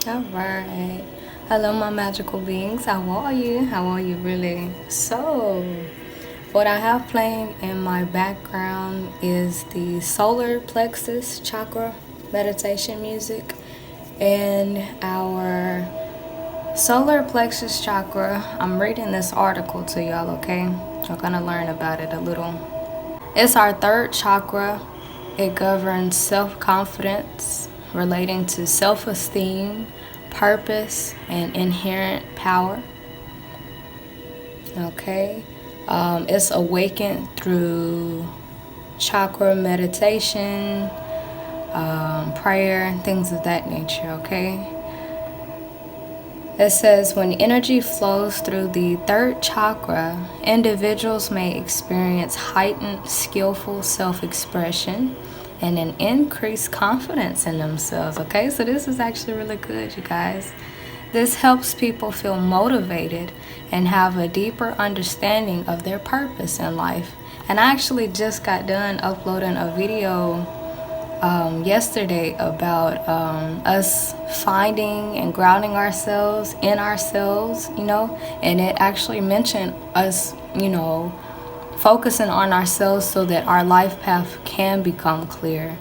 All right. Hello, my magical beings. How are you? How are you really? So, what I have playing in my background is the solar plexus chakra meditation music. And our solar plexus chakra, I'm reading this article to y'all, okay? You're gonna learn about it a little. It's our third chakra. It governs self confidence, relating to self esteem, purpose, and inherent power. Okay? It's awakened through chakra meditation, prayer, and things of that nature. Okay? It says when energy flows through the third chakra, individuals may experience heightened, skillful self expression and an increased confidence in themselves. Okay, so this is actually really good, you guys. This helps people feel motivated and have a deeper understanding of their purpose in life. And I actually just got done uploading a video yesterday about us finding and grounding ourselves in ourselves, and it actually mentioned us, focusing on ourselves so that our life path can become clear.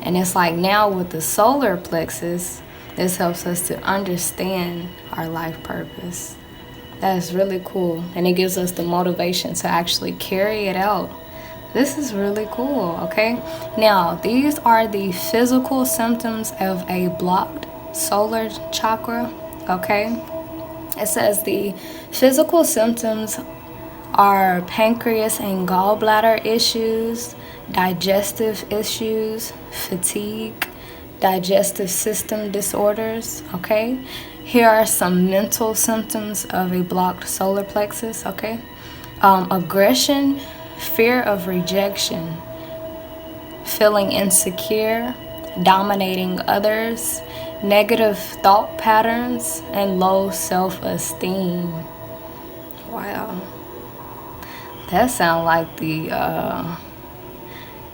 And it's like now with the solar plexus, this helps us to understand our life purpose. That is really cool, and it gives us the motivation to actually carry it out. This is really cool, okay? Now, these are the physical symptoms of a blocked solar chakra, okay? It says the physical symptoms are pancreas and gallbladder issues, digestive issues, fatigue, digestive system disorders, okay? Here are some mental symptoms of a blocked solar plexus, okay? Aggression, fear of rejection, feeling insecure, dominating others, negative thought patterns, and low self-esteem. Wow. That sounds like the,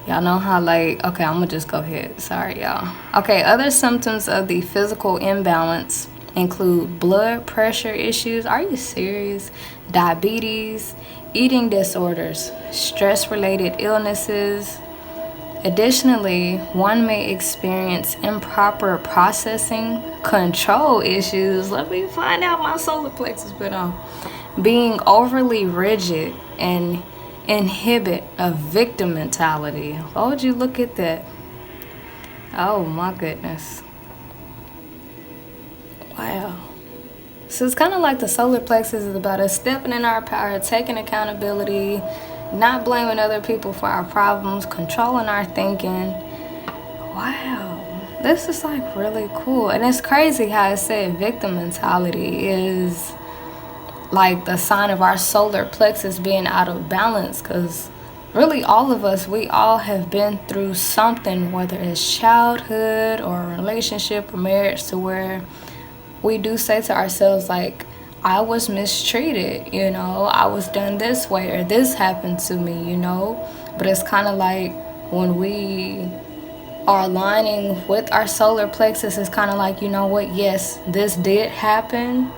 y'all know how okay, I'm gonna just go ahead. Sorry, y'all. Okay, other symptoms of the physical imbalance include blood pressure issues. Are you serious? Diabetes, eating disorders, stress-related illnesses. Additionally, one may experience improper processing, control issues. Let me find out my solar plexus been on. Being overly rigid and inhibit a victim mentality. Why would you look at that? Oh my goodness. Wow. So it's kind of like the solar plexus is about us stepping in our power, taking accountability, not blaming other people for our problems, controlling our thinking. Wow. This is like really cool. And it's crazy how it said victim mentality is like the sign of our solar plexus being out of balance, because really all of us, we all have been through something, whether it's childhood or a relationship or marriage, to where we do say to ourselves, like, I was mistreated, I was done this way, or this happened to me, But it's kind of like when we are aligning with our solar plexus, it's kind of like, you know what, yes, this did happen,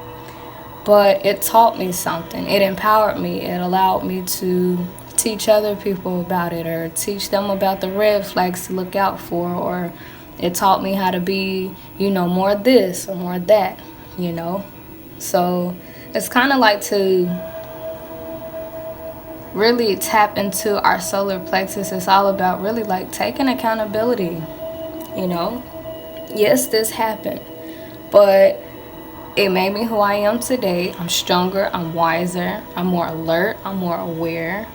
but it taught me something. It empowered me. It allowed me to teach other people about it, or teach them about the red flags to look out for, or it taught me how to be, more this or more that, So it's kind of like to really tap into our solar plexus. It's all about really like taking accountability, Yes, this happened, but it made me who I am today. I'm stronger, I'm wiser, I'm more alert, I'm more aware,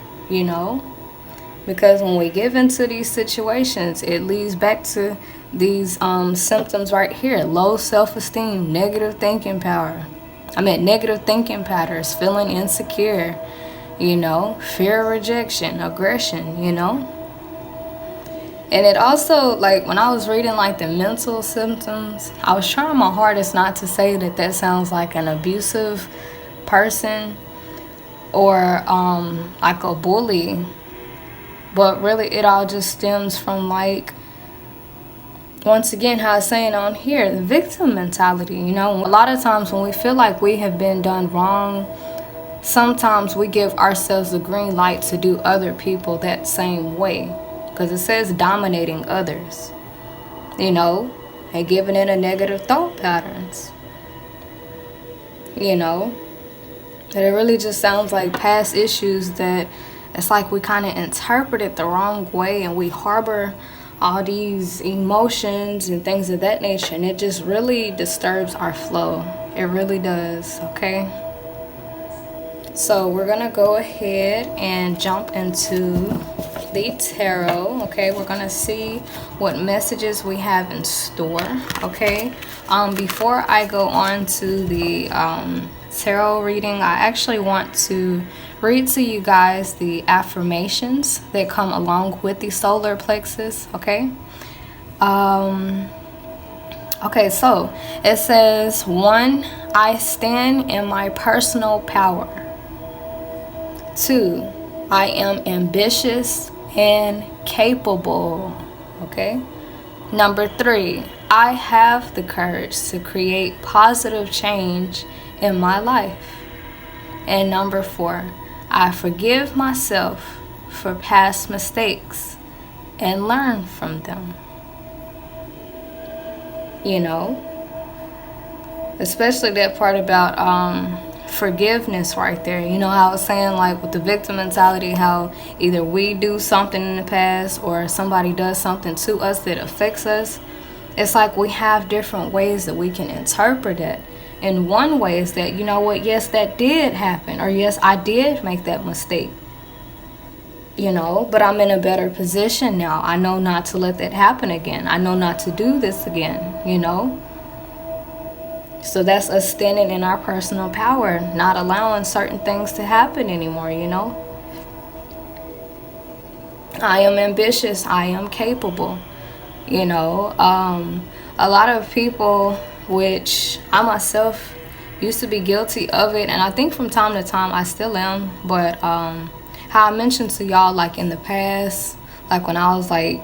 Because when we give into these situations, it leads back to these symptoms right here: low self-esteem, negative thinking patterns, feeling insecure, fear of rejection, aggression, And it also, like, when I was reading like the mental symptoms, I was trying my hardest not to say that sounds like an abusive person or like a bully. But really, it all just stems from like once again, how it's saying on here, the victim mentality. You know, a lot of times when we feel like we have been done wrong, sometimes we give ourselves the green light to do other people that same way, because it says dominating others, you know, and giving in a negative thought patterns, you know. And it really just sounds like past issues that it's like we kind of interpret it the wrong way, and we harbor all these emotions and things of that nature, and it just really disturbs our flow. It really does, okay? So we're gonna go ahead and jump into the tarot, okay? We're gonna see what messages we have in store, okay? Before I go on to the tarot reading, I actually want to read to you guys the affirmations that come along with the solar plexus, okay? Okay, so it says, 1, I stand in my personal power. 2, I am ambitious and capable, okay? Number 3, I have the courage to create positive change in my life. And number 4, I forgive myself for past mistakes and learn from them. You know, especially that part about forgiveness right there. You know how I was saying, like with the victim mentality, how either we do something in the past or somebody does something to us that affects us. It's like we have different ways that we can interpret it. And one way is that, you know what, yes, that did happen, or yes, I did make that mistake, you know, but I'm in a better position now. I know not to let that happen again. I know not to do this again, you know. So that's us standing in our personal power, not allowing certain things to happen anymore, you know. I am ambitious. I am capable, you know. A lot of people, which I myself used to be guilty of it, and I think from time to time I still am, but how I mentioned to y'all, like in the past, like when I was like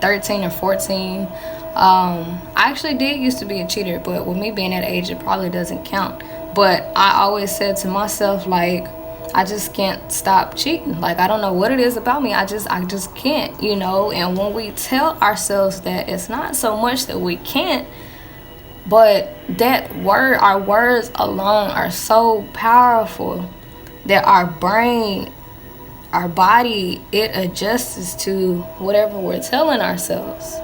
13 or 14, I actually did used to be a cheater, but with me being that age, it probably doesn't count. But I always said to myself, like, I just can't stop cheating. Like, I don't know what it is about me. I just can't, you know. And when we tell ourselves that, it's not so much that we can't, but that word, our words alone are so powerful that our brain, our body, it adjusts to whatever we're telling ourselves.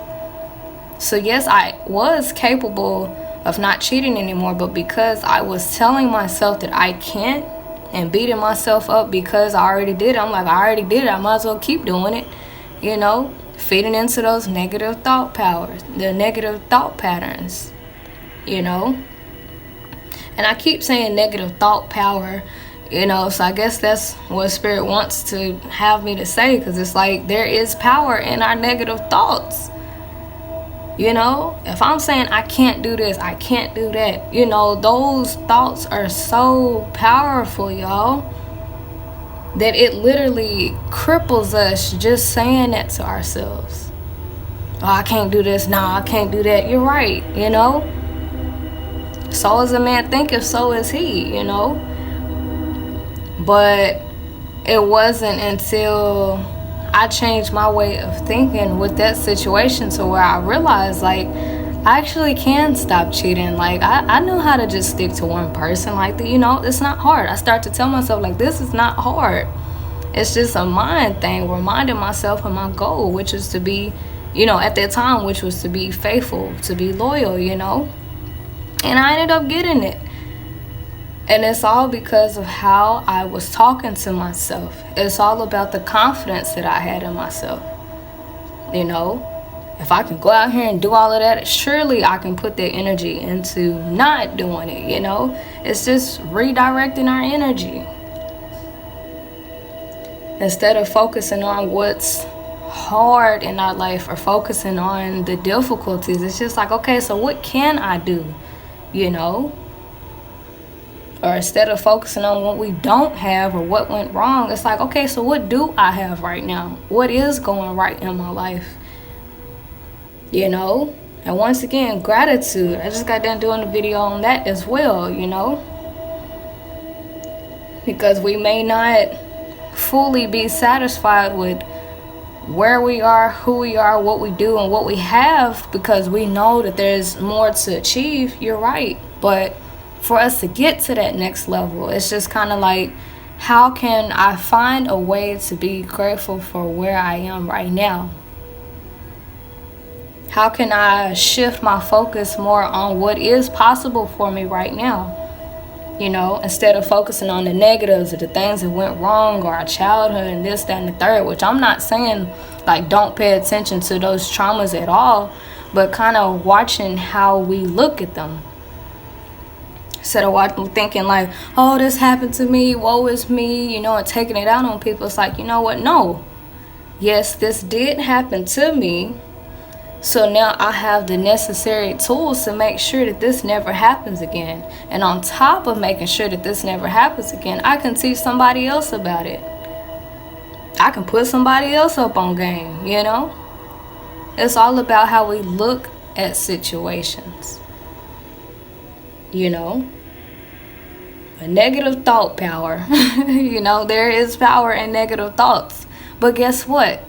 So yes, I was capable of not cheating anymore, but because I was telling myself that I can't and beating myself up because I already did it, I'm like, I already did it, I might as well keep doing it, you know, feeding into those negative thought powers, the negative thought patterns, you know. And I keep saying negative thought power, you know, so I guess that's what Spirit wants to have me to say, because it's like there is power in our negative thoughts. You know, if I'm saying I can't do this, I can't do that, you know, those thoughts are so powerful, y'all, that it literally cripples us just saying that to ourselves. Oh, I can't do this. No, I can't do that. You're right, you know. So as a man thinketh, so is he, you know. But it wasn't until I changed my way of thinking with that situation to where I realized, like, I actually can stop cheating. Like, I know how to just stick to one person. Like, you know, it's not hard. I start to tell myself, like, this is not hard. It's just a mind thing, reminding myself of my goal, which is to be, you know, at that time, which was to be faithful, to be loyal, you know. And I ended up getting it. And it's all because of how I was talking to myself. It's all about the confidence that I had in myself. You know, if I can go out here and do all of that, surely I can put that energy into not doing it, you know. It's just redirecting our energy. Instead of focusing on what's hard in our life or focusing on the difficulties, it's just like, okay, so what can I do, you know? Or instead of focusing on what we don't have or what went wrong, it's like, okay, so what do I have right now? What is going right in my life? you know. And once again, gratitude. I just got done doing a video on that as well, you know, because we may not fully be satisfied with where we are, who we are, what we do, and what we have, because we know that there's more to achieve. You're right. But for us to get to that next level, it's just kind of like, how can I find a way to be grateful for where I am right now? How can I shift my focus more on what is possible for me right now? You know, instead of focusing on the negatives or the things that went wrong or our childhood and this, that, and the third, which I'm not saying like don't pay attention to those traumas at all, but kind of watching how we look at them. Instead of thinking like, oh, this happened to me, woe is me, you know, and taking it out on people. It's like, you know what? No. Yes, this did happen to me. So now I have the necessary tools to make sure that this never happens again. And on top of making sure that this never happens again, I can teach somebody else about it. I can put somebody else up on game, you know? It's all about how we look at situations. You know? A negative thought power. You know, there is power in negative thoughts. But guess what?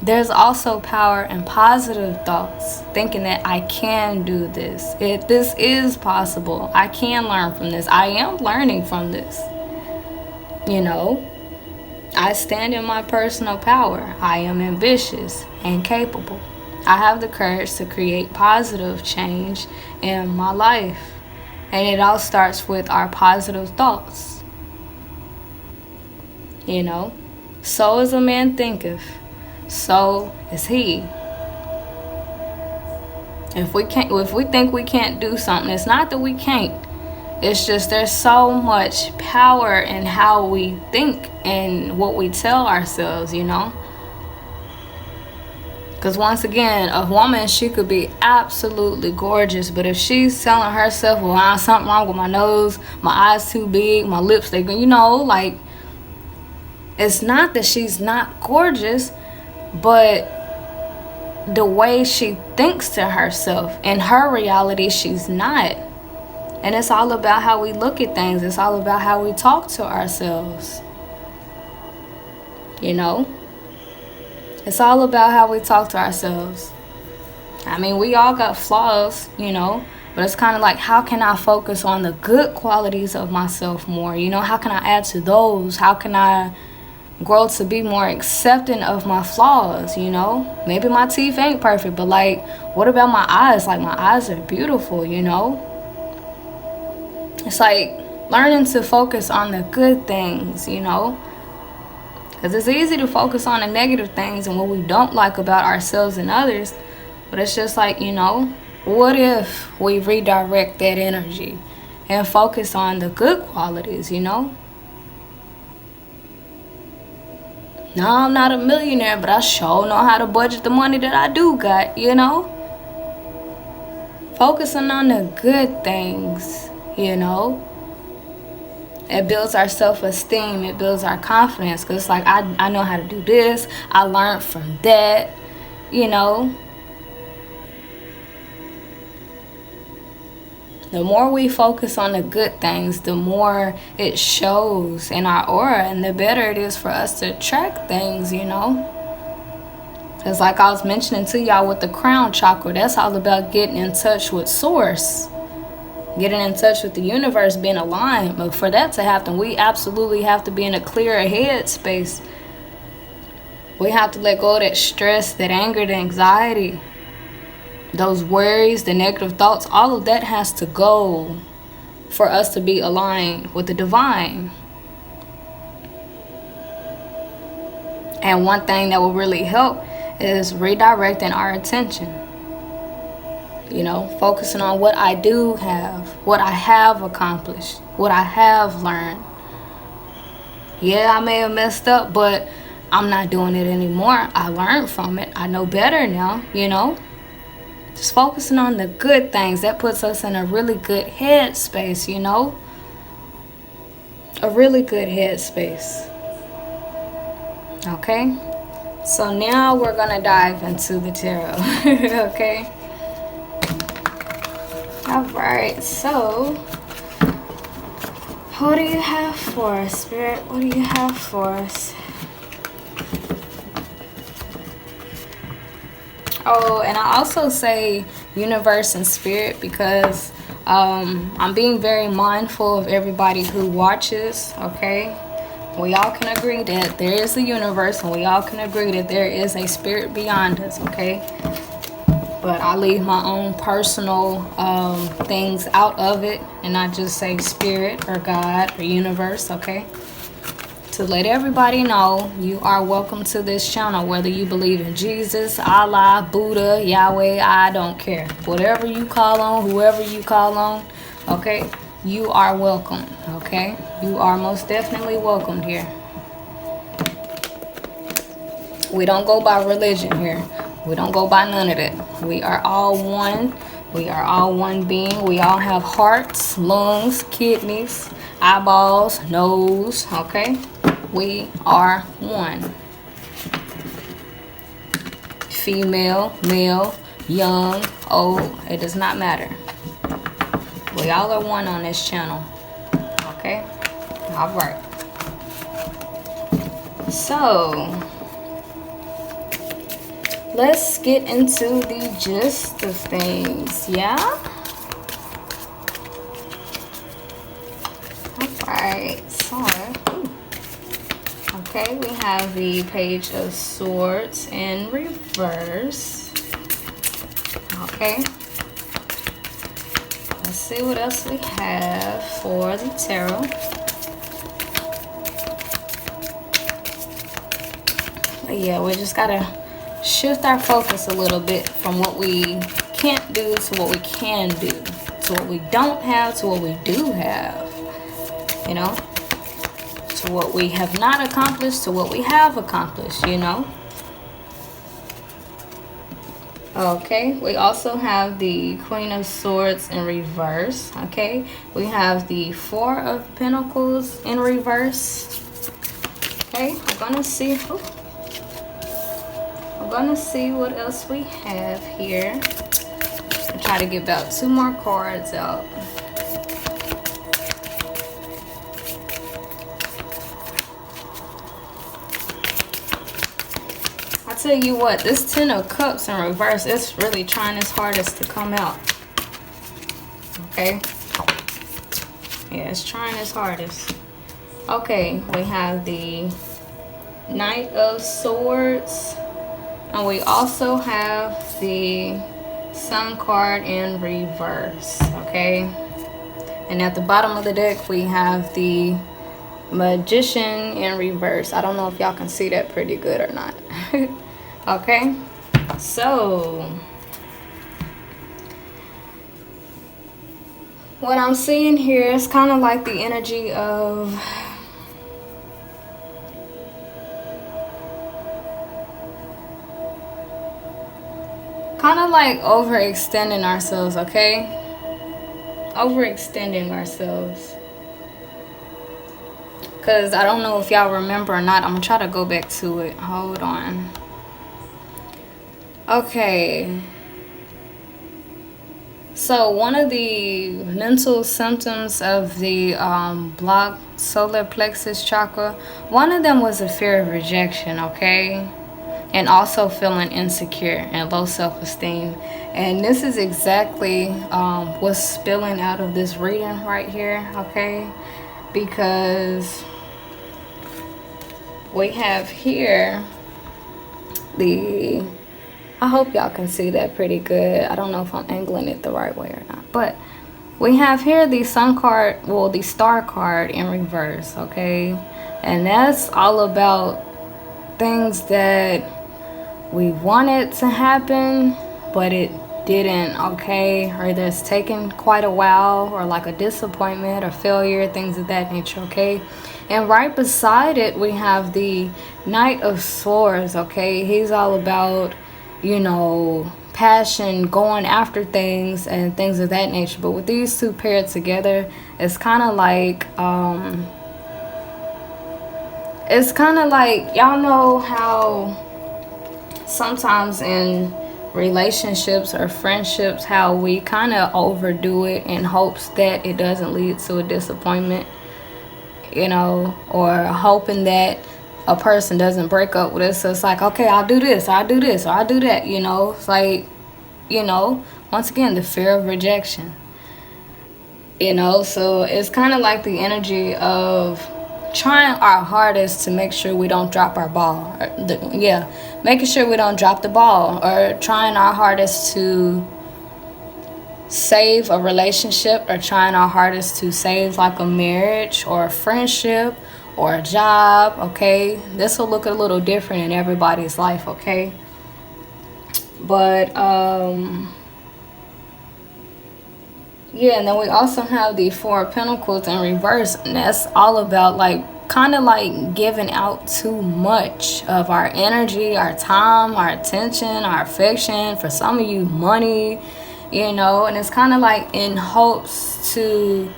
There's also power in positive thoughts, thinking that I can do this. This is possible. I can learn from this. I am learning from this. You know, I stand in my personal power. I am ambitious and capable. I have the courage to create positive change in my life. And it all starts with our positive thoughts. You know, so as a man thinketh, so is he. If we think we can't do something, it's not that we can't. It's just there's so much power in how we think and what we tell ourselves, you know. Because once again, a woman, she could be absolutely gorgeous, but if she's telling herself, well, I have something wrong with my nose, my eyes too big, my lips, they, you know, like, it's not that she's not gorgeous, but the way she thinks to herself, in her reality, she's not. And it's all about how we look at things. It's all about how we talk to ourselves. You know? It's all about how we talk to ourselves. I mean, we all got flaws, you know, but it's kind of like, how can I focus on the good qualities of myself more? You know, how can I add to those? How can I grow to be more accepting of my flaws, you know? Maybe my teeth ain't perfect, but like, what about my eyes? Like, my eyes are beautiful, you know? It's like learning to focus on the good things, you know? Because it's easy to focus on the negative things and what we don't like about ourselves and others, but it's just like, you know, what if we redirect that energy and focus on the good qualities, you know? No, I'm not a millionaire, but I sure know how to budget the money that I do got, you know? Focusing on the good things, you know? It builds our self-esteem. It builds our confidence. Because it's like, I know how to do this. I learned from that, you know? The more we focus on the good things, the more it shows in our aura, and the better it is for us to attract things, you know? Because like I was mentioning to y'all with the crown chakra, that's all about getting in touch with source, getting in touch with the universe, being aligned. But for that to happen, we absolutely have to be in a clear head space. We have to let go of that stress, that anger, the anxiety, those worries, the negative thoughts. All of that has to go for us to be aligned with the divine. And one thing that will really help is redirecting our attention. You know, focusing on what I do have, what I have accomplished, what I have learned. Yeah, I may have messed up, but I'm not doing it anymore. I learned from it. I know better now, you know. Just focusing on the good things, that puts us in a really good headspace, you know. A really good headspace. Okay? So now we're gonna dive into the tarot. Okay. All right. So, what do you have for us, Spirit? What do you have for us? Oh, and I also say universe and spirit because I'm being very mindful of everybody who watches, okay? We all can agree that there is a universe, and we all can agree that there is a spirit beyond us, okay? But I leave my own personal things out of it, and I just say spirit or God or universe, okay? To let everybody know, you are welcome to this channel, whether you believe in Jesus, Allah, Buddha, Yahweh, I don't care. Whatever you call on, whoever you call on, okay, you are welcome, okay? You are most definitely welcomed here. We don't go by religion here. We don't go by none of that. We are all one. We are all one being. We all have hearts, lungs, kidneys, eyeballs, nose, okay? We are one. Female, male, young, old, it does not matter. We all are one on this channel. Okay? Alright. So, let's get into the gist of things, yeah? Alright, so, okay, we have the Page of Swords in reverse. Okay. Let's see what else we have for the tarot. But yeah, we just gotta shift our focus a little bit from what we can't do to what we can do, to what we don't have to what we do have, you know, to what we have not accomplished to what we have accomplished, you know. Okay, we also have the Queen of Swords in reverse. Okay, we have the Four of Pentacles in reverse. Okay, we're gonna see what else we have here. I'll try to get about 2 more cards out. I tell you what, this Ten of Cups in reverse, it's really trying its hardest to come out. Okay? Yeah, it's trying its hardest. Okay, we have the Knight of Swords. And we also have the Sun card in reverse. Okay? And at the bottom of the deck, we have the Magician in reverse. I don't know if y'all can see that pretty good or not. Okay, so what I'm seeing here is kind of like the energy of kind of like overextending ourselves, okay? Overextending ourselves. Because I don't know if y'all remember or not. I'm going to try to go back to it. Hold on. Okay. So one of the mental symptoms of the blocked solar plexus chakra, one of them was a fear of rejection, okay? And also feeling insecure and low self-esteem. And this is exactly what's spilling out of this reading right here, okay? Because we have here the, I hope y'all can see that pretty good. I don't know if I'm angling it the right way or not, but we have here the Sun card, well, the Star card in reverse, okay? And that's all about things that we wanted to happen, but it didn't, okay? Or that's taken quite a while, or like a disappointment or failure, things of that nature, okay? And right beside it, we have the Knight of Swords, okay? He's all about, you know, passion, going after things and things of that nature. But with these two paired together, it's kind of like y'all know how sometimes in relationships or friendships, how we kind of overdo it in hopes that it doesn't lead to a disappointment, or hoping that a person doesn't break up with us. So it's like, okay, I'll do this, I'll do this, or I'll do that, It's like, once again, the fear of rejection. So it's kind of like the energy of trying our hardest to make sure we don't drop our ball. Making sure we don't drop the ball, or trying our hardest to save a relationship, or trying our hardest to save like a marriage or a friendship or a job, okay? This will look a little different in everybody's life, okay? But and then we also have the Four of Pentacles in reverse, and that's all about like kind of like giving out too much of our energy, our time, our attention, our affection, for some of you money, and it's kind of like in hopes to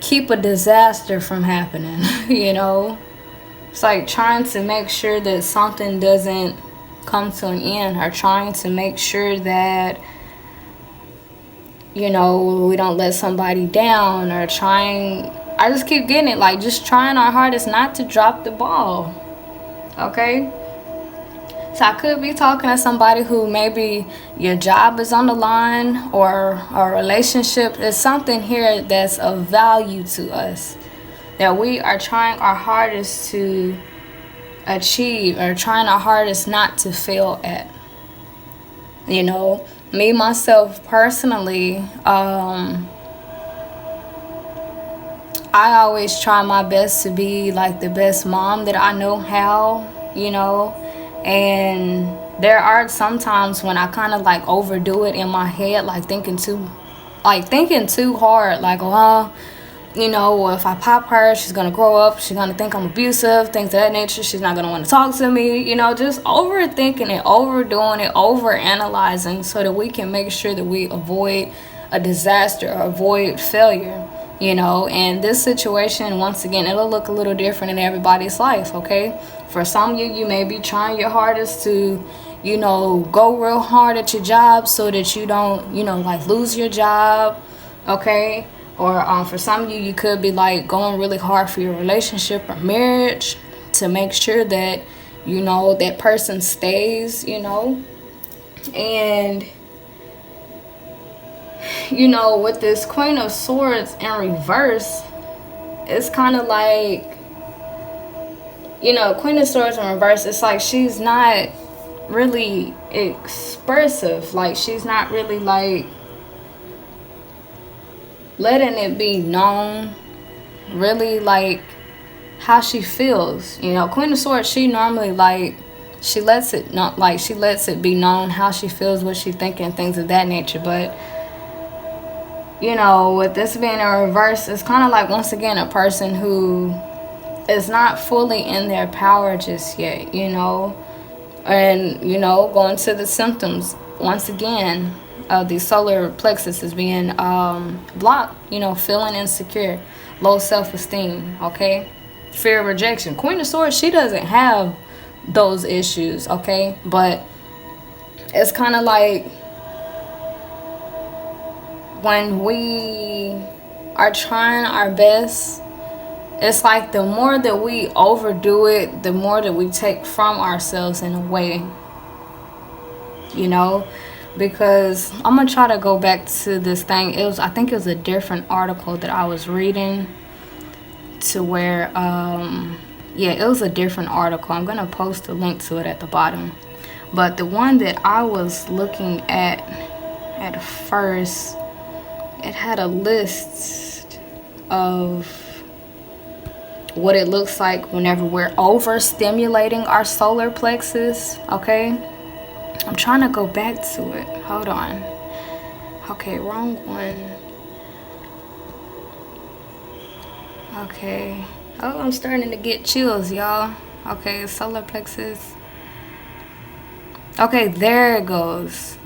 keep a disaster from happening. It's like trying to make sure that something doesn't come to an end, or trying to make sure that we don't let somebody down, or I just keep getting it, like just trying our hardest not to drop the ball, okay? So I could be talking to somebody who maybe your job is on the line, or a relationship is something here that's of value to us, that we are trying our hardest to achieve, or trying our hardest not to fail at. Me, myself, personally, I always try my best to be like the best mom that I know how, and there are some times when I kind of like overdo it in my head, like thinking too hard, like, if I pop her, she's gonna grow up, she's gonna think I'm abusive, things of that nature, she's not gonna want to talk to me, just overthinking it, overdoing it, overanalyzing, so that we can make sure that we avoid a disaster or avoid failure, and this situation, once again, it'll look a little different in everybody's life, okay? For some of you may be trying your hardest to go real hard at your job so that you don't like lose your job, okay? Or for some of you, you could be like going really hard for your relationship or marriage to make sure that that person stays, and with this Queen of Swords in reverse, it's kind of like Queen of Swords in reverse, it's like she's not really expressive, like she's not really like letting it be known really like how she feels. Queen of Swords, she normally like she lets it be known how she feels, what she's thinking, things of that nature. But with this being in reverse, it's kind of like, once again, a person who is not fully in their power just yet, and going to the symptoms once again. The solar plexus is being blocked, feeling insecure, low self-esteem, okay? Fear of rejection. Queen of Swords, she doesn't have those issues, okay? But it's kind of like when we are trying our best, it's like the more that we overdo it, the more that we take from ourselves in a way, because I'm gonna try to go back to this thing. I think it was a different article that I was reading, to where it was a different article. I'm gonna post a link to it at the bottom. But the one that I was looking at first, it had a list of what it looks like whenever we're overstimulating our solar plexus, okay? I'm trying to go back to it. Hold on. Okay, wrong one. Okay. Oh, I'm starting to get chills, y'all. Okay, solar plexus. Okay, there it goes.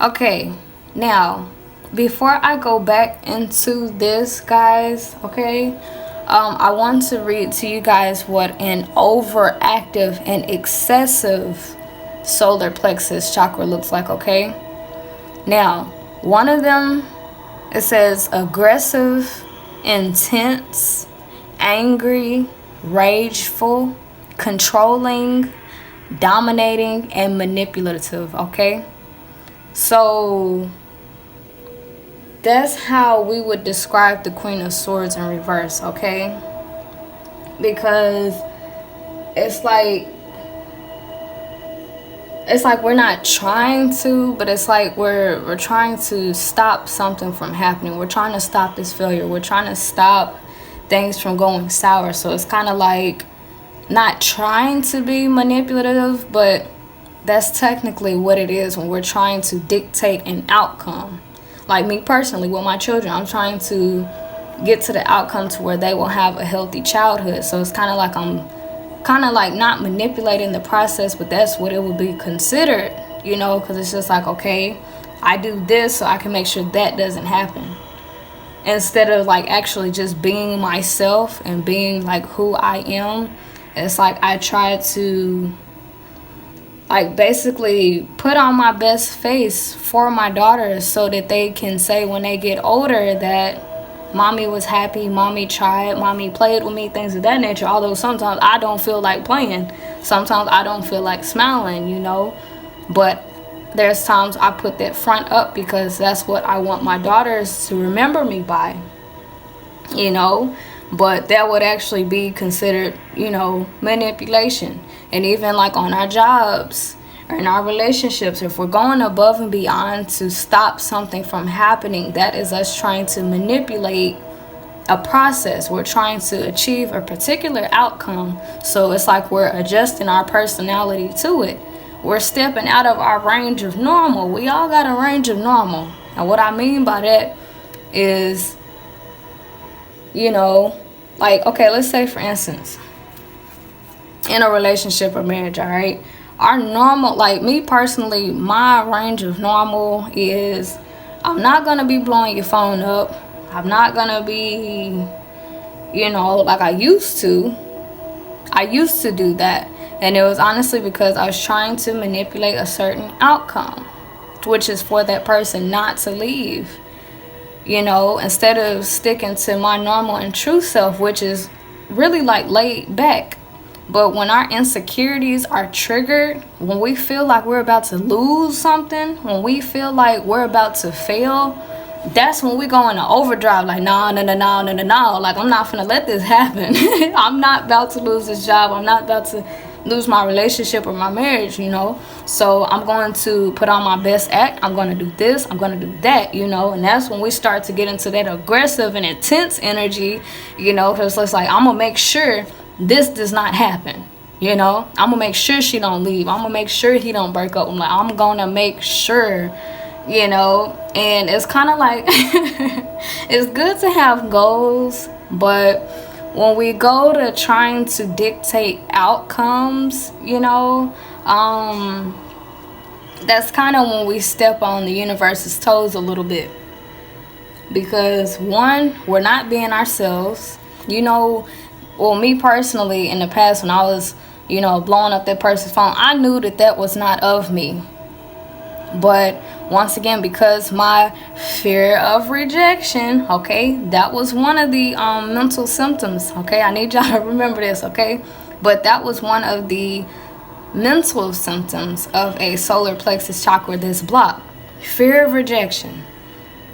Okay, now, before I go back into this, guys, okay, I want to read to you guys what an overactive and excessive solar plexus chakra looks like, okay? Now, one of them, it says aggressive, intense, angry, rageful, controlling, dominating, and manipulative, okay? So that's how we would describe the Queen of Swords in reverse, okay? Because it's like we're not trying to, but it's like we're trying to stop something from happening. We're trying to stop this failure. We're trying to stop things from going sour. So it's kind of like not trying to be manipulative, but that's technically what it is when we're trying to dictate an outcome. Like me personally, with my children, I'm trying to get to the outcome to where they will have a healthy childhood. So it's kind of like I'm kind of like not manipulating the process, but that's what it would be considered, you know, because it's just like, okay, I do this so I can make sure that doesn't happen, instead of like actually just being myself and being like who I am. It's like I try to like basically put on my best face for my daughters so that they can say when they get older that mommy was happy, mommy tried, mommy played with me, things of that nature. Although sometimes I don't feel like playing, sometimes I don't feel like smiling, you know, but there's times I put that front up because that's what I want my daughters to remember me by, you know. But that would actually be considered, you know, manipulation. And even like on our jobs or in our relationships, if we're going above and beyond to stop something from happening, that is us trying to manipulate a process. We're trying to achieve a particular outcome. So it's like we're adjusting our personality to it. We're stepping out of our range of normal. We all got a range of normal. And what I mean by that is, you know, like, okay, let's say for instance, in a relationship or marriage, all right, our normal, like me personally, my range of normal is I'm not gonna be blowing your phone up. I'm not gonna be, you know, like I used to do that. And it was honestly because I was trying to manipulate a certain outcome, which is for that person not to leave. You know, instead of sticking to my normal and true self, which is really like laid back. But when our insecurities are triggered, when we feel like we're about to lose something, when we feel like we're about to fail, that's when we go into overdrive. Like, no. Like, I'm not gonna let this happen. I'm not about to lose this job. I'm not about to lose my relationship or my marriage, you know. So I'm going to put on my best act. I'm going to do this, I'm going to do that, you know. And that's when we start to get into that aggressive and intense energy, you know, because it's like I'm gonna make sure this does not happen, you know. I'm gonna make sure she don't leave. I'm gonna make sure he don't break up. I'm gonna make sure, you know. And it's kind of like it's good to have goals, but when we go to trying to dictate outcomes, you know, that's kind of when we step on the universe's toes a little bit. Because one, we're not being ourselves, you know. Well, me personally, in the past when I was, you know, blowing up that person's phone, I knew that that was not of me. But once again, because my fear of rejection, okay, that was one of the mental symptoms, okay? I need y'all to remember this, okay? But that was one of the mental symptoms of a solar plexus chakra that's blocked. Fear of rejection,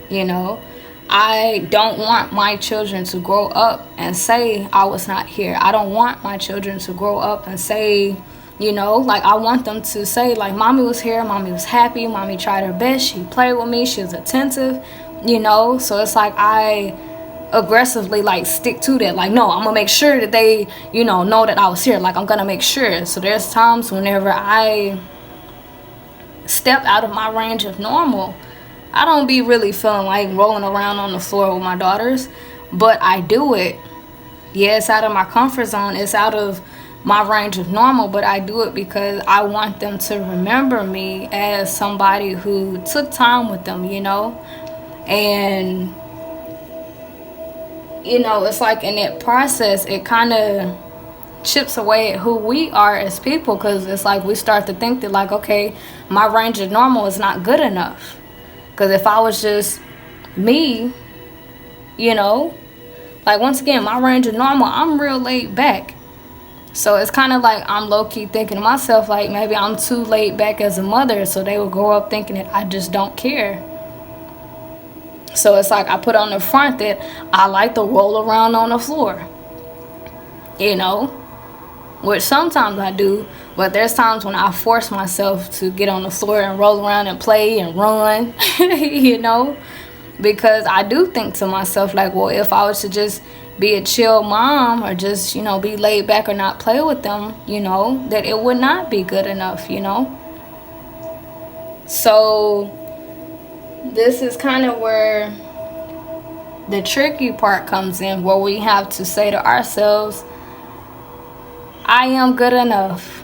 you know? I don't want my children to grow up and say I was not here. I don't want my children to grow up and say, you know, like I want them to say like mommy was here, mommy was happy, mommy tried her best, she played with me, she was attentive, you know. So it's like I aggressively like stick to that. Like, no, I'm gonna make sure that they, you know that I was here. Like, I'm gonna make sure. So there's times whenever I step out of my range of normal, I don't be really feeling like rolling around on the floor with my daughters, but I do it. Yeah, it's out of my comfort zone, it's out of my range of normal, but I do it because I want them to remember me as somebody who took time with them, you know. And you know, it's like in that process, it kind of chips away at who we are as people, because it's like we start to think that, like, okay, my range of normal is not good enough. Because if I was just me, you know, like, once again, my range of normal, I'm real laid back. So it's kind of like I'm low-key thinking to myself, like, maybe I'm too laid back as a mother, so they will grow up thinking that I just don't care. So it's like I put on the front that I like to roll around on the floor, you know, which sometimes I do, but there's times when I force myself to get on the floor and roll around and play and run, you know, because I do think to myself, like, well, if I was to just be a chill mom or just, you know, be laid back or not play with them, you know, that it would not be good enough, you know. So this is kind of where the tricky part comes in, where we have to say to ourselves, I am good enough.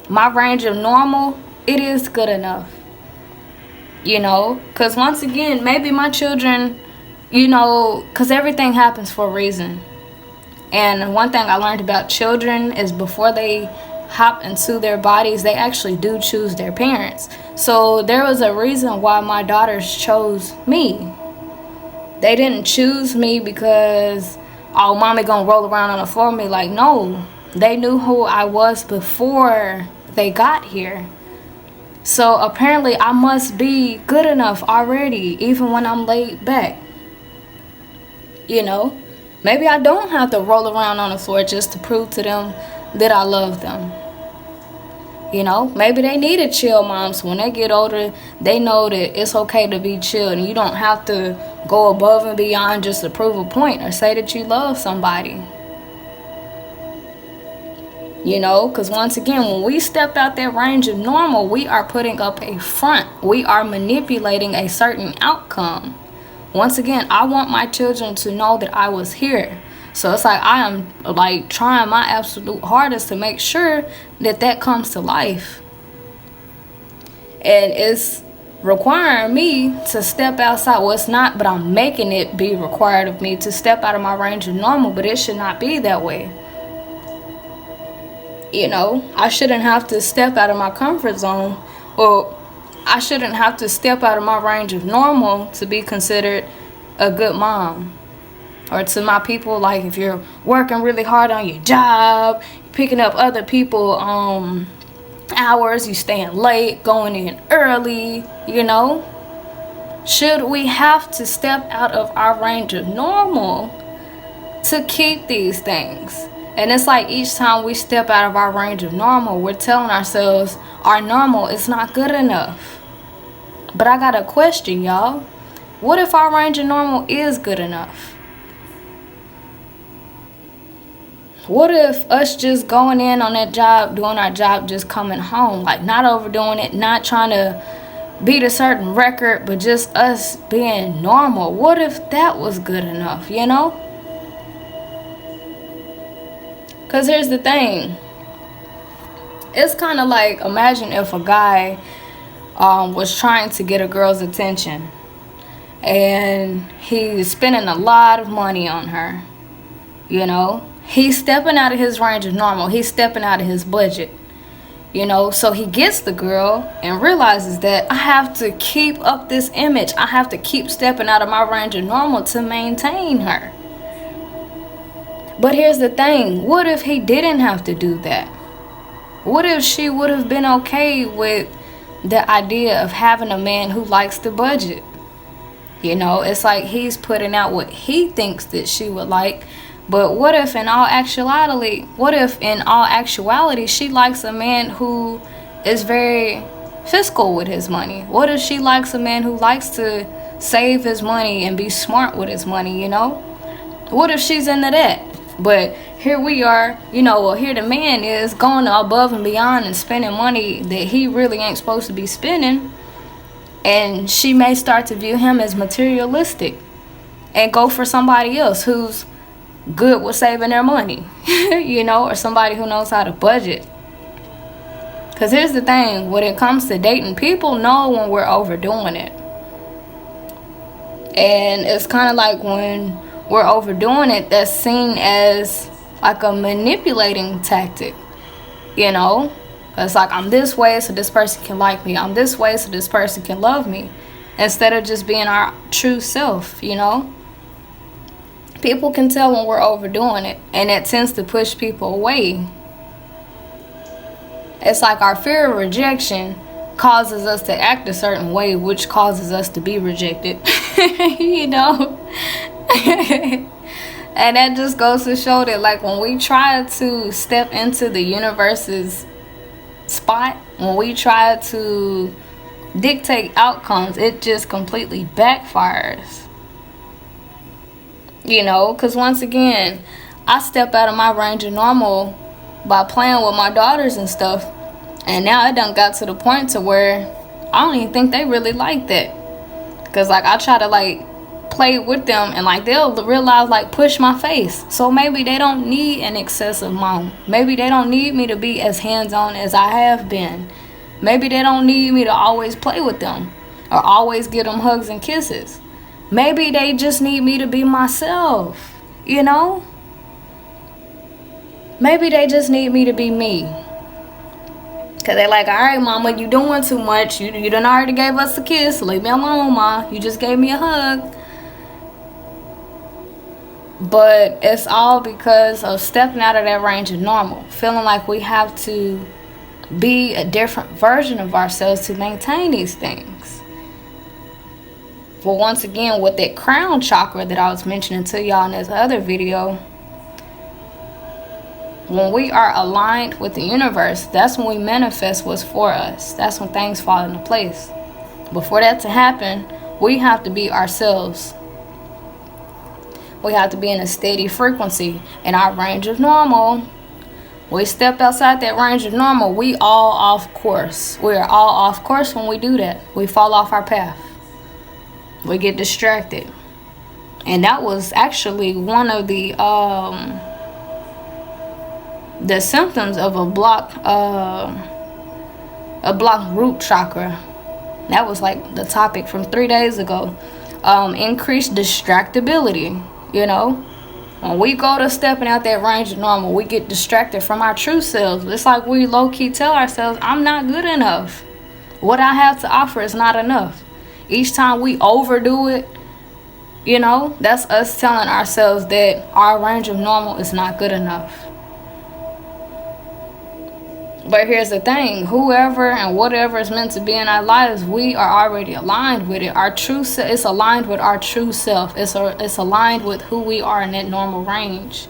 My range of normal, it is good enough. You know, because once again, maybe my children, you know, because everything happens for a reason. And one thing I learned about children is before they hop into their bodies, they actually do choose their parents. So there was a reason why my daughters chose me. They didn't choose me because, oh, mommy gonna roll around on the floor with me. Like, no, they knew who I was before they got here. So apparently I must be good enough already, even when I'm laid back. You know, maybe I don't have to roll around on the floor just to prove to them that I love them. You know, maybe they need a chill mom, so when they get older, they know that it's okay to be chill and you don't have to go above and beyond just to prove a point or say that you love somebody. You know, because once again, when we step out that range of normal, we are putting up a front. We are manipulating a certain outcome. Once again, I want my children to know that I was here. So it's like I am like trying my absolute hardest to make sure that that comes to life. And it's requiring me to step outside. Well, it's not, but I'm making it be required of me to step out of my range of normal, but it should not be that way. You know, I shouldn't have to step out of my comfort zone, or I shouldn't have to step out of my range of normal to be considered a good mom. Or to my people, like, if you're working really hard on your job, picking up other people hours, you staying late, going in early, you know, should we have to step out of our range of normal to keep these things? And it's like each time we step out of our range of normal, we're telling ourselves our normal is not good enough. But I got a question, y'all. What if our range of normal is good enough? What if us just going in on that job, doing our job, just coming home, like not overdoing it, not trying to beat a certain record, but just us being normal? What if that was good enough, you know? Because here's the thing. It's kind of like, imagine if a guy was trying to get a girl's attention and he's spending a lot of money on her, you know? He's stepping out of his range of normal. He's stepping out of his budget, you know? So he gets the girl and realizes that I have to keep up this image. I have to keep stepping out of my range of normal to maintain her. But here's the thing. What if he didn't have to do that? What if she would have been okay with the idea of having a man who likes the budget? You know, it's like he's putting out what he thinks that she would like. But what if in all actuality, she likes a man who is very fiscal with his money? What if she likes a man who likes to save his money and be smart with his money, you know? What if she's into that? But here we are, you know, well, here the man is going above and beyond and spending money that he really ain't supposed to be spending. And she may start to view him as materialistic and go for somebody else who's good with saving their money, you know, or somebody who knows how to budget. Because here's the thing, when it comes to dating, people know when we're overdoing it. And it's kind of like when we're overdoing it, that's seen as like a manipulating tactic, you know? It's like, I'm this way so this person can like me. I'm this way so this person can love me. Instead of just being our true self, you know? People can tell when we're overdoing it, and it tends to push people away. It's like our fear of rejection causes us to act a certain way, which causes us to be rejected. You know? And that just goes to show that, like, when we try to step into the universe's spot, when we try to dictate outcomes, it just completely backfires. You know, because once again, I step out of my range of normal by playing with my daughters and stuff, and now it done got to the point to where I don't even think they really like that. Because, like, I try to, like, play with them, and, like, they'll realize, like, push my face. So maybe they don't need an excessive mom. Maybe they don't need me to be as hands-on as I have been. Maybe they don't need me to always play with them or always give them hugs and kisses. Maybe they just need me to be myself, you know? Maybe they just need me to be me. Because they're like, all right, mama, you doing too much. You done already gave us a kiss. Leave me alone, ma. You just gave me a hug. But it's all because of stepping out of that range of normal. Feeling like we have to be a different version of ourselves to maintain these things. Well, once again, with that crown chakra that I was mentioning to y'all in this other video, when we are aligned with the universe, that's when we manifest what's for us. That's when things fall into place. But for that to happen, we have to be ourselves. We have to be in a steady frequency in our range of normal. We step outside that range of normal, we all off course. We are all off course when we do that. We fall off our path. We get distracted. And that was actually one of the symptoms of a blocked root chakra. That was like the topic from 3 days ago. Increased distractibility, you know. When we go to stepping out that range of normal, we get distracted from our true selves. It's like we low-key tell ourselves, I'm not good enough. What I have to offer is not enough. Each time we overdo it, you know, that's us telling ourselves that our range of normal is not good enough. But here's the thing, whoever and whatever is meant to be in our lives, we are already aligned with it. Our true self, it's aligned with our true self. It's aligned with who we are in that normal range.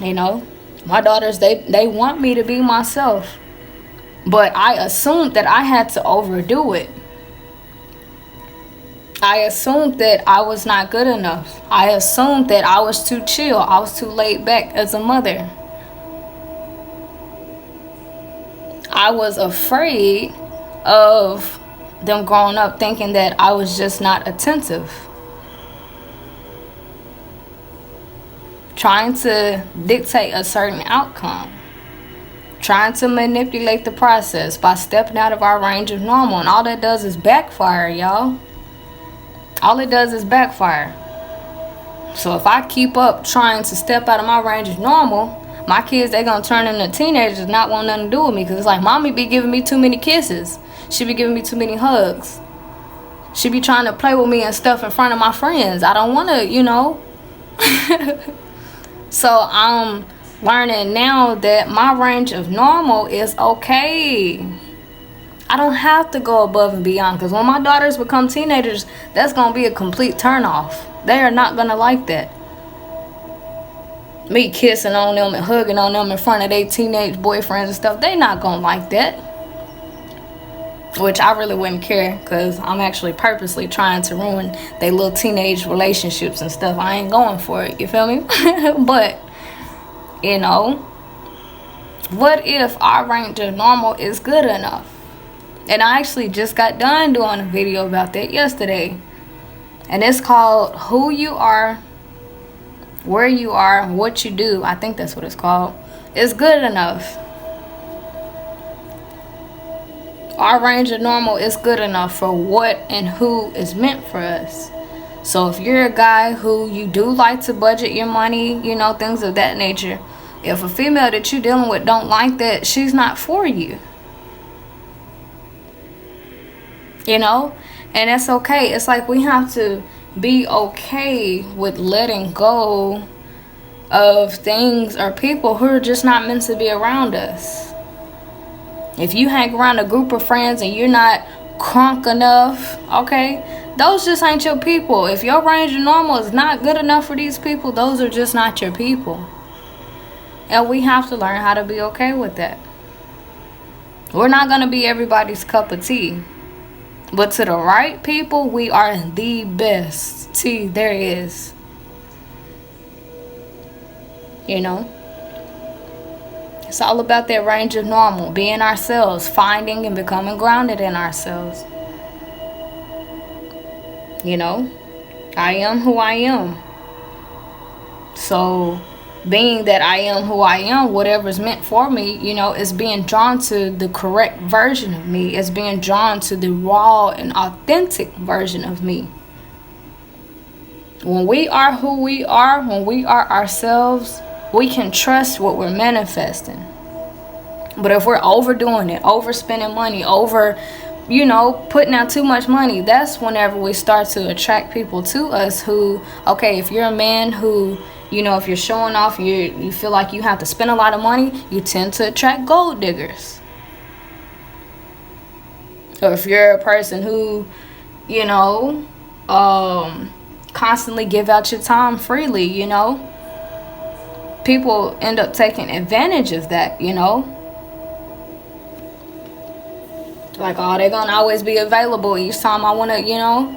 You know, my daughters, they want me to be myself. But I assumed that I had to overdo it. I assumed that I was not good enough. I assumed that I was too chill. I was too laid back as a mother. I was afraid of them growing up thinking that I was just not attentive. Trying to dictate a certain outcome. Trying to manipulate the process by stepping out of our range of normal. And all that does is backfire, y'all. All it does is backfire. So if I keep up trying to step out of my range of normal, my kids, they gonna turn into teenagers not want nothing to do with me. Because it's like, mommy be giving me too many kisses. She be giving me too many hugs. She be trying to play with me and stuff in front of my friends. I don't want to, you know. So I'm learning now that my range of normal is okay. I don't have to go above and beyond. Because when my daughters become teenagers, that's going to be a complete turnoff. They are not going to like that. Me kissing on them and hugging on them in front of their teenage boyfriends and stuff. They not going to like that. Which I really wouldn't care. Because I'm actually purposely trying to ruin their little teenage relationships and stuff. I ain't going for it. You feel me? But, you know, what if our range of normal is good enough? And I actually just got done doing a video about that yesterday. And it's called Who You Are, Where You Are, What You Do. I think that's what it's called. It's good enough. Our range of normal is good enough for what and who is meant for us. So if you're a guy who you do like to budget your money, you know, things of that nature, if a female that you're dealing with don't like that, she's not for you. You know? And that's okay. It's like we have to be okay with letting go of things or people who are just not meant to be around us. If you hang around a group of friends and you're not crunk enough, okay, those just ain't your people. If your range of normal is not good enough for these people, those are just not your people. And we have to learn how to be okay with that. We're not going to be everybody's cup of tea. But to the right people, we are the best tea there is. You know? It's all about that range of normal. Being ourselves. Finding and becoming grounded in ourselves. You know? I am who I am. So, being that I am who I am, whatever's meant for me, you know, is being drawn to the correct version of me. It's being drawn to the raw and authentic version of me. When we are who we are, when we are ourselves, we can trust what we're manifesting. But if we're overdoing it, overspending money, you know, putting out too much money, that's whenever we start to attract people to us who, okay, if you're a man who, you know, if you're showing off, you feel like you have to spend a lot of money, you tend to attract gold diggers. Or if you're a person who, you know, constantly give out your time freely, you know, people end up taking advantage of that, you know. Like, oh, they're gonna always be available each time I wanna, you know.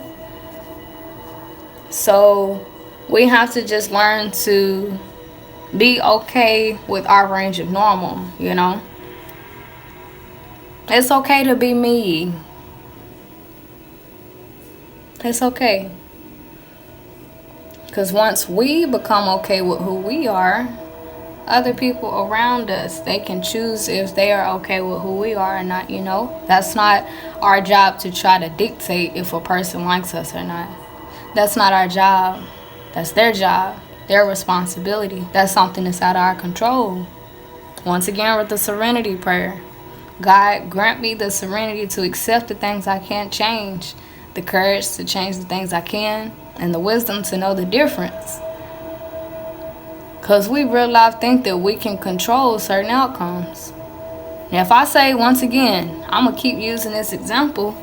So we have to just learn to be okay with our range of normal, you know. It's okay to be me. It's okay. Because once we become okay with who we are, other people around us, they can choose if they are okay with who we are or not, you know. That's not our job to try to dictate if a person likes us or not. That's not our job. That's their job, their responsibility. That's something that's out of our control. Once again, with the serenity prayer, God, grant me the serenity to accept the things I can't change, the courage to change the things I can, and the wisdom to know the difference. Because we real life think that we can control certain outcomes. Now, if I say, once again, I'm going to keep using this example,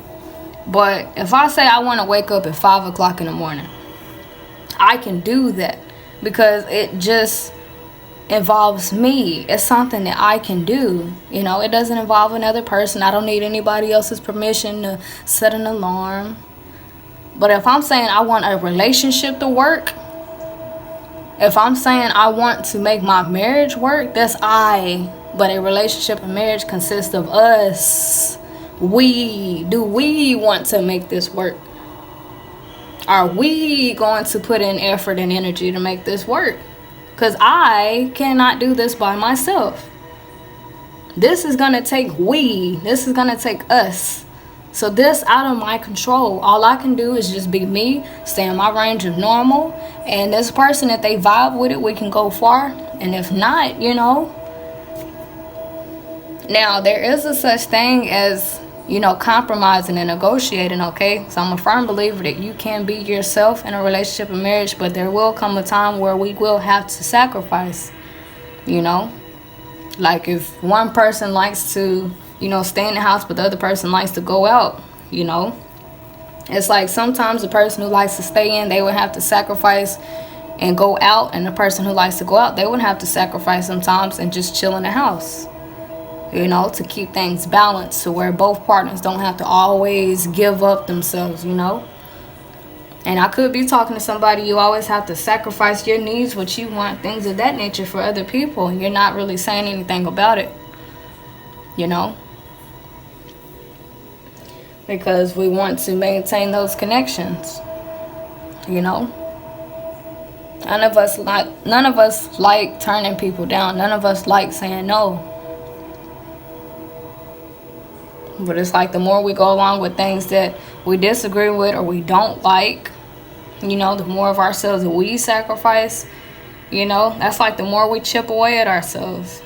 but if I say I want to wake up at 5 o'clock in the morning, I can do that because it just involves me. It's something that I can do. You know, it doesn't involve another person. I don't need anybody else's permission to set an alarm. But if I'm saying I want a relationship to work, if I'm saying I want to make my marriage work, that's I. But a relationship and marriage consists of us. Do we want to make this work? Are we going to put in effort and energy to make this work? Because I cannot do this by myself. This is going to take we. This is going to take us. So this out of my control. All I can do is just be me, stay in my range of normal. And this person, if they vibe with it, we can go far. And if not, you know. Now, there is a such thing as, you know, compromising and negotiating, okay? So I'm a firm believer that you can be yourself in a relationship and marriage, but there will come a time where we will have to sacrifice, you know? Like if one person likes to, you know, stay in the house, but the other person likes to go out, you know? It's like sometimes the person who likes to stay in, they would have to sacrifice and go out, and the person who likes to go out, they would have to sacrifice sometimes and just chill in the house. You know, to keep things balanced to where both partners don't have to always give up themselves, you know. And I could be talking to somebody, you always have to sacrifice your needs, what you want, things of that nature for other people, and you're not really saying anything about it, you know. Because we want to maintain those connections, you know. None of us like turning people down. None of us like saying no. But it's like the more we go along with things that we disagree with or we don't like, You know, the more of ourselves that we sacrifice, you know, that's like the more we chip away at ourselves.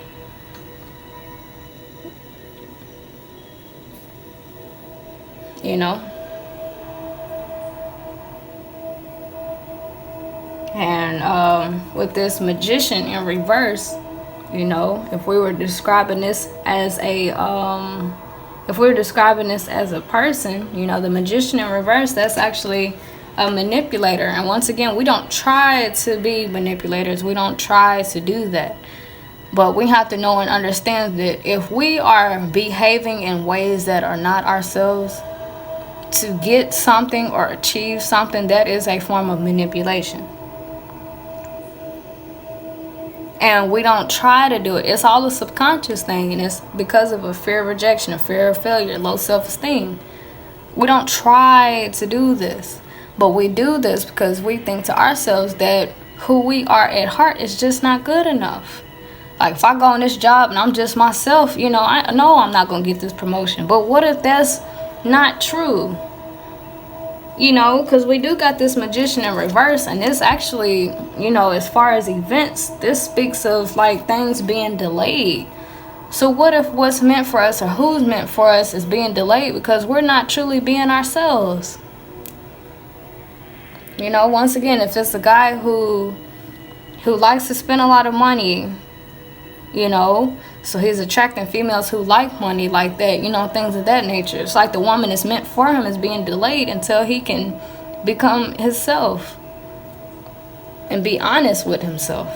You know? And with this magician in reverse, you know, if we were describing this as a person, you know, the magician in reverse, that's actually a manipulator. And once again, we don't try to be manipulators. We don't try to do that. But we have to know and understand that if we are behaving in ways that are not ourselves to get something or achieve something, that is a form of manipulation. And we don't try to do it. It's all a subconscious thing, and it's because of a fear of rejection, a fear of failure, low self-esteem. We don't try to do this, but we do this because we think to ourselves that who we are at heart is just not good enough. Like, if I go on this job and I'm just myself, you know, I know I'm not going to get this promotion. But what if that's not true? You know, because we do got this magician in reverse, and this actually, you know, as far as events, this speaks of like things being delayed. So what if what's meant for us or who's meant for us is being delayed because we're not truly being ourselves? You know, once again, if it's a guy who likes to spend a lot of money, you know, so he's attracting females who like money like that, you know, things of that nature. It's like the woman is meant for him is being delayed until he can become himself and be honest with himself.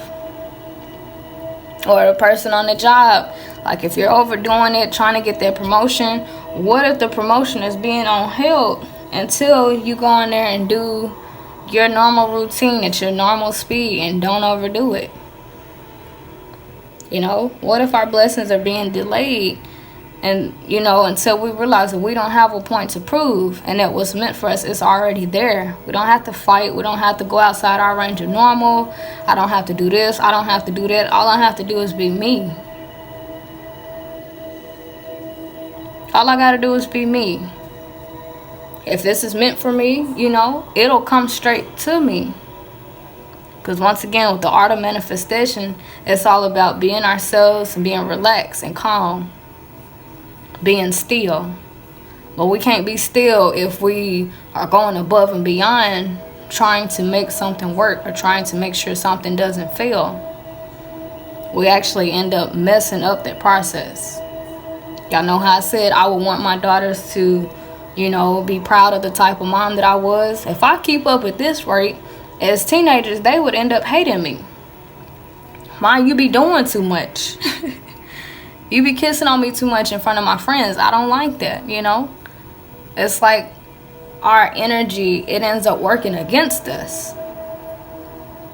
Or a person on the job, like if you're overdoing it, trying to get that promotion, what if the promotion is being on hold until you go in there and do your normal routine at your normal speed and don't overdo it? You know, what if our blessings are being delayed and, you know, until we realize that we don't have a point to prove and that what's meant for us is already there. We don't have to fight. We don't have to go outside our range of normal. I don't have to do this. I don't have to do that. All I have to do is be me. All I got to do is be me. If this is meant for me, you know, it'll come straight to me. Because once again, with the art of manifestation, it's all about being ourselves and being relaxed and calm. Being still. But we can't be still if we are going above and beyond trying to make something work or trying to make sure something doesn't fail. We actually end up messing up that process. Y'all know how I said I would want my daughters to, you know, be proud of the type of mom that I was. If I keep up at this rate, as teenagers, they would end up hating me. Mom, you be doing too much. You be kissing on me too much in front of my friends. I don't like that, you know. It's like our energy, it ends up working against us.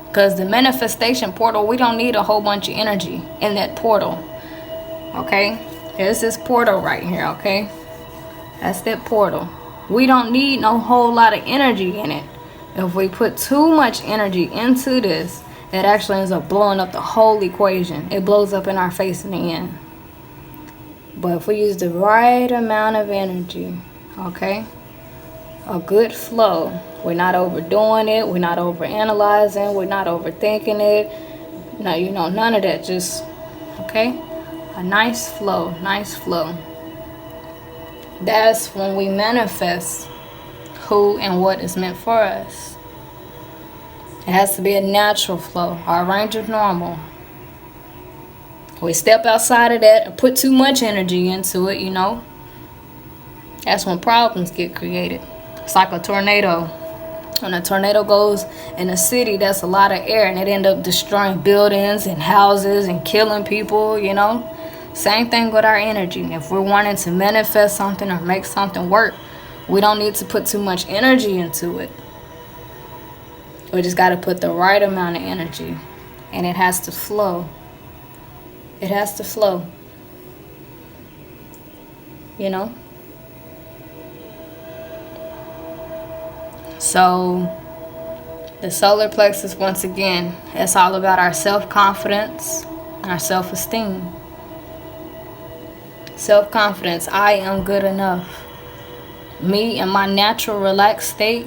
Because the manifestation portal, we don't need a whole bunch of energy in that portal. Okay? Here's this portal right here, okay? That's that portal. We don't need no whole lot of energy in it. If we put too much energy into this, it actually ends up blowing up the whole equation. It blows up in our face in the end. But if we use the right amount of energy, okay, a good flow, we're not overdoing it, we're not overanalyzing, we're not overthinking it. No, you know, none of that. Just, okay, a nice flow, nice flow. That's when we manifest who and what is meant for us. It has to be a natural flow, our range of normal. We step outside of that or put too much energy into it, you know, that's when problems get created. It's like a tornado. When a tornado goes in a city, that's a lot of air, and it end up destroying buildings and houses and killing people, you know. Same thing with our energy. If we're wanting to manifest something or make something work, we don't need to put too much energy into it. We just got to put the right amount of energy, and it has to flow. It has to flow. You know? So, the solar plexus, once again, it's all about our self-confidence and our self-esteem. Self-confidence, I am good enough. Me in my natural relaxed state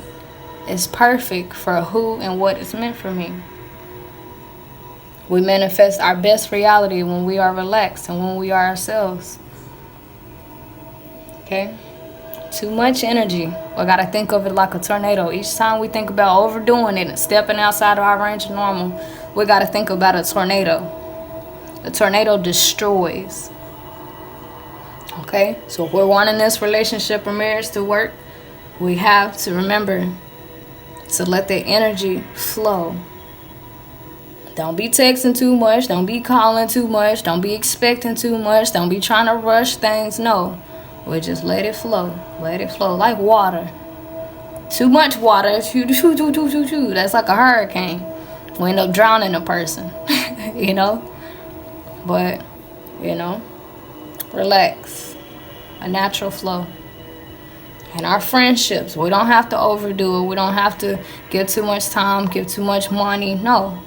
is perfect for who and what is meant for me. We manifest our best reality when we are relaxed and when we are ourselves. Okay? Too much energy. We gotta think of it like a tornado. Each time we think about overdoing it and stepping outside of our range of normal, we gotta think about a tornado. A tornado destroys. Okay? So if we're wanting this relationship or marriage to work, we have to remember to let the energy flow. Don't be texting too much. Don't be calling too much. Don't be expecting too much. Don't be trying to rush things. No. We just let it flow. Let it flow like water. Too much water. That's like a hurricane. We end up drowning a person. You know? But, you know, relax. A natural flow. And our friendships, we don't have to overdo it. We don't have to give too much time, give too much money. No.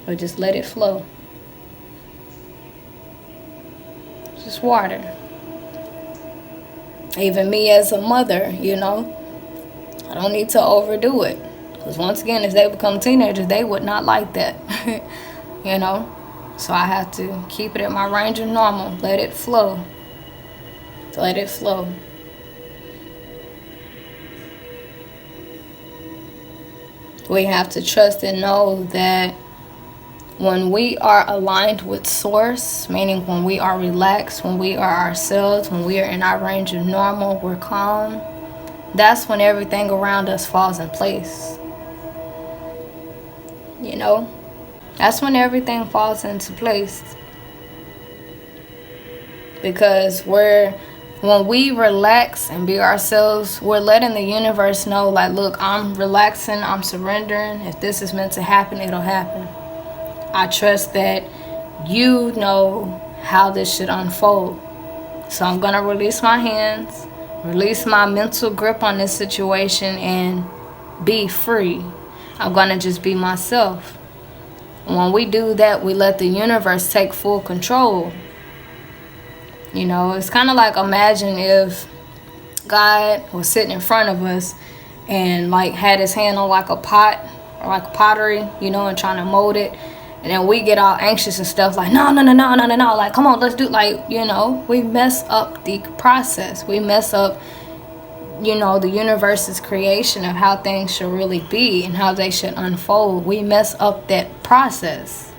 But just let it flow. Just water. Even me as a mother, you know, I don't need to overdo it. Because once again, as they become teenagers, they would not like that. You know? So I have to keep it at my range of normal. Let it flow. Let it flow. We have to trust and know that when we are aligned with Source, meaning when we are relaxed, when we are ourselves, when we are in our range of normal, we're calm, that's when everything around us falls in place. You know? That's when everything falls into place. Because when we relax and be ourselves, we're letting the universe know, like, look, I'm relaxing, I'm surrendering. If this is meant to happen, it'll happen. I trust that you know how this should unfold. So I'm going to release my hands, release my mental grip on this situation, and be free. I'm going to just be myself. When we do that, we let the universe take full control. You know, it's kind of like, imagine if God was sitting in front of us and like had his hand on like a pot or like pottery, you know, and trying to mold it. And then we get all anxious and stuff like, no. Like, come on, let's do, like, you know, we mess up the process. We mess up, you know, the universe's creation of how things should really be and how they should unfold. We mess up that process.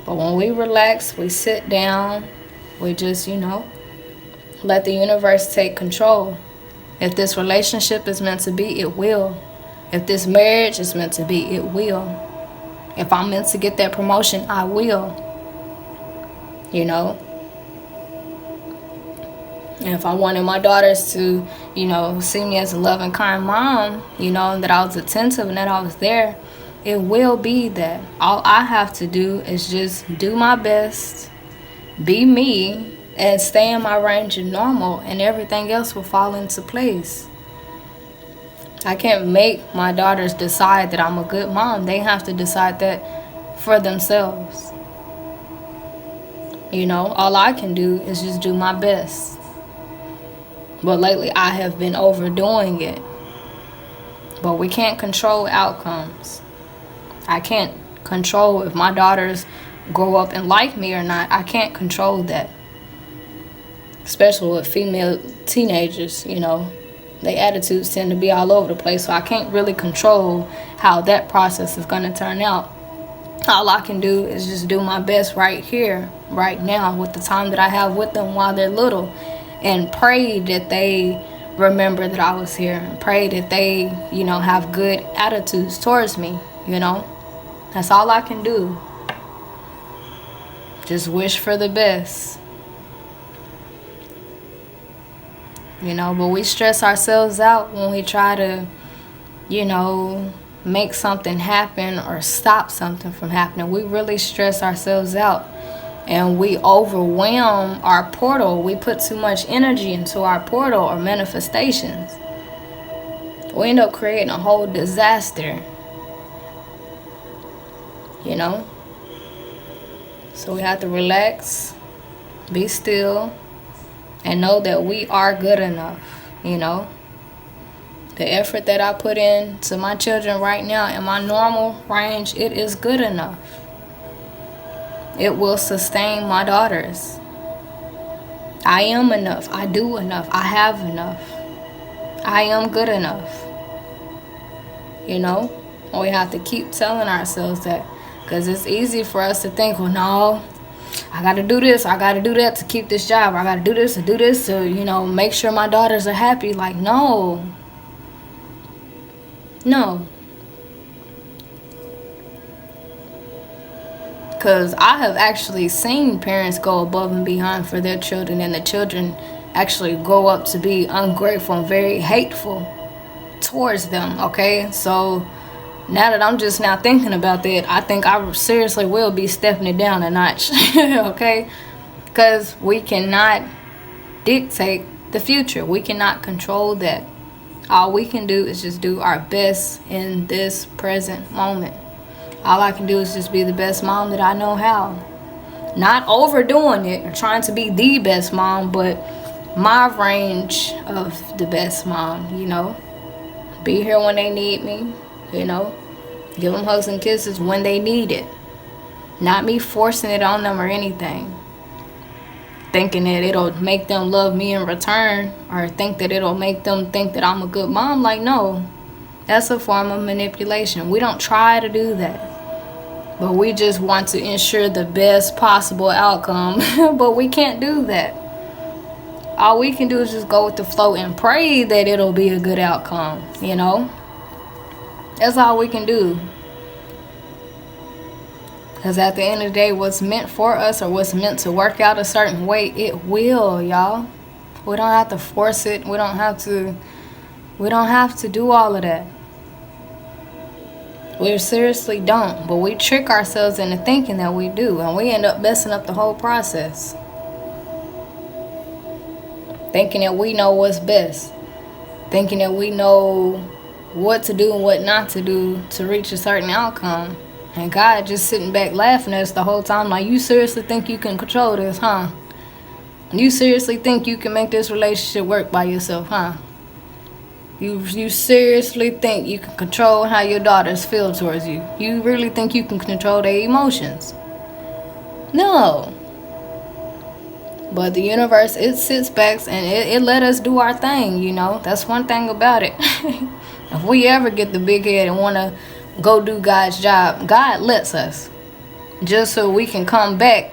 But when we relax, we sit down, we just, you know, let the universe take control. If this relationship is meant to be, it will. If this marriage is meant to be, it will. If I'm meant to get that promotion, I will. You know? And if I wanted my daughters to, you know, see me as a loving, kind mom, you know, and that I was attentive and that I was there, it will be that. All I have to do is just do my best, be me, and stay in my range of normal, and everything else will fall into place. I can't make my daughters decide that I'm a good mom. They have to decide that for themselves. You know, all I can do is just do my best. But lately I have been overdoing it. But we can't control outcomes. I can't control if my daughters grow up and like me or not. I can't control that. Especially with female teenagers, you know. Their attitudes tend to be all over the place, so I can't really control how that process is going to turn out. All I can do is just do my best right here, right now, with the time that I have with them while they're little, and pray that they remember that I was here, and pray that they, you know, have good attitudes towards me, you know. That's all I can do. Just wish for the best. You know, but we stress ourselves out when we try to, you know, make something happen or stop something from happening. We really stress ourselves out and we overwhelm our portal. We put too much energy into our portal or manifestations. We end up creating a whole disaster, you know. So we have to relax, be still, and know that we are good enough, you know. The effort that I put in to my children right now in my normal range, it is good enough. It will sustain my daughters. I am enough. I do enough. I have enough. I am good enough. You know? We have to keep telling ourselves that. Because it's easy for us to think, well, no, I got to do this. I got to do that to keep this job. I got to do this to, you know, make sure my daughters are happy. Like, no. No. Because I have actually seen parents go above and beyond for their children, and the children actually grow up to be ungrateful and very hateful towards them, okay? So now that I'm just now thinking about that, I think I seriously will be stepping it down a notch, okay? Because we cannot dictate the future. We cannot control that. All we can do is just do our best in this present moment. All I can do is just be the best mom that I know how. Not overdoing it or trying to be the best mom, but my range of the best mom, you know. Be here when they need me, you know. Give them hugs and kisses when they need it. Not me forcing it on them or anything. Thinking that it'll make them love me in return, or think that it'll make them think that I'm a good mom. Like, no. That's a form of manipulation. We don't try to do that. But we just want to ensure the best possible outcome. But we can't do that. All we can do is just go with the flow and pray that it'll be a good outcome, you know? That's all we can do. Because at the end of the day, what's meant for us or what's meant to work out a certain way, it will, y'all. We don't have to force it. We don't have to do all of that. We seriously don't. But we trick ourselves into thinking that we do. And we end up messing up the whole process. Thinking that we know what's best. Thinking that we know what to do and what not to do to reach a certain outcome. And God just sitting back laughing at us the whole time like, you seriously think you can control this, huh? You seriously think you can make this relationship work by yourself, huh? You seriously think you can control how your daughters feel towards you? You really think you can control their emotions? No. But the universe, it sits back and it let us do our thing, you know. That's one thing about it. If we ever get the big head and want to go do God's job, God lets us. Just so we can come back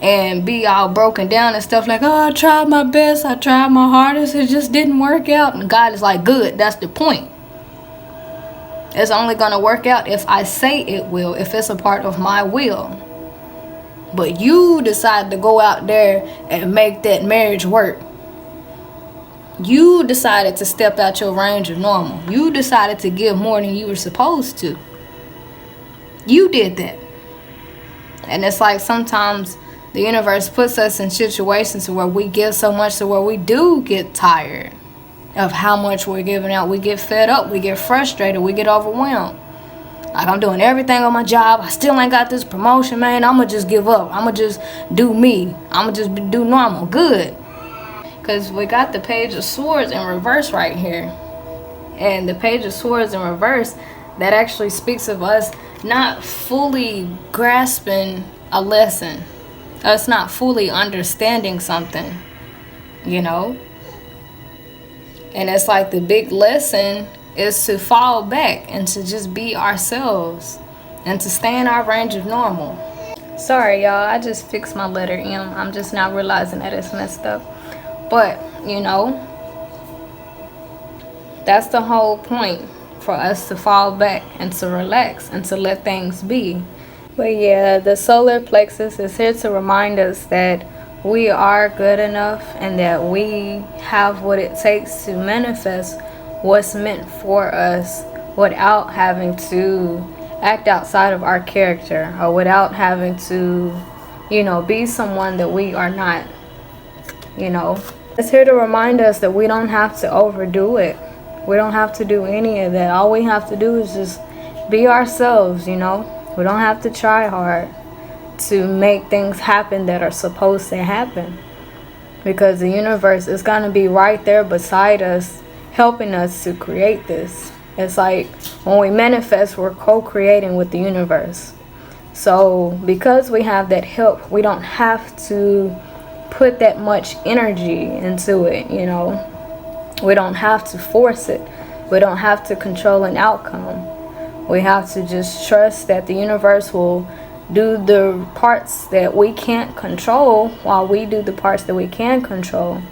and be all broken down and stuff like, oh, I tried my best, I tried my hardest, it just didn't work out. And God is like, good, that's the point. It's only going to work out if I say it will, if it's a part of my will. But you decide to go out there and make that marriage work. You decided to step out your range of normal. You decided to give more than you were supposed to. You did that. And it's like sometimes the universe puts us in situations where we give so much to where we do get tired of how much we're giving out. We get fed up. We get frustrated. We get overwhelmed. Like, I'm doing everything on my job. I still ain't got this promotion, man. I'm going to just give up. I'm going to just do me. I'm going to just do normal. Good. Because we got the Page of Swords in reverse right here. And the Page of Swords in reverse, that actually speaks of us not fully grasping a lesson. Us not fully understanding something, you know. And it's like the big lesson is to fall back and to just be ourselves and to stay in our range of normal. Sorry, y'all. I just fixed my letter M. I'm just now realizing that it's messed up. But, you know, that's the whole point, for us to fall back and to relax and to let things be. But yeah, the solar plexus is here to remind us that we are good enough and that we have what it takes to manifest what's meant for us without having to act outside of our character or without having to, you know, be someone that we are not, you know. It's here to remind us that we don't have to overdo it. We don't have to do any of that. All we have to do is just be ourselves, you know. We don't have to try hard to make things happen that are supposed to happen. Because the universe is going to be right there beside us, helping us to create this. It's like when we manifest, we're co-creating with the universe. So because we have that help, we don't have to put that much energy into it, you know. We don't have to force it. We don't have to control an outcome. We have to just trust that the universe will do the parts that we can't control while we do the parts that we can control,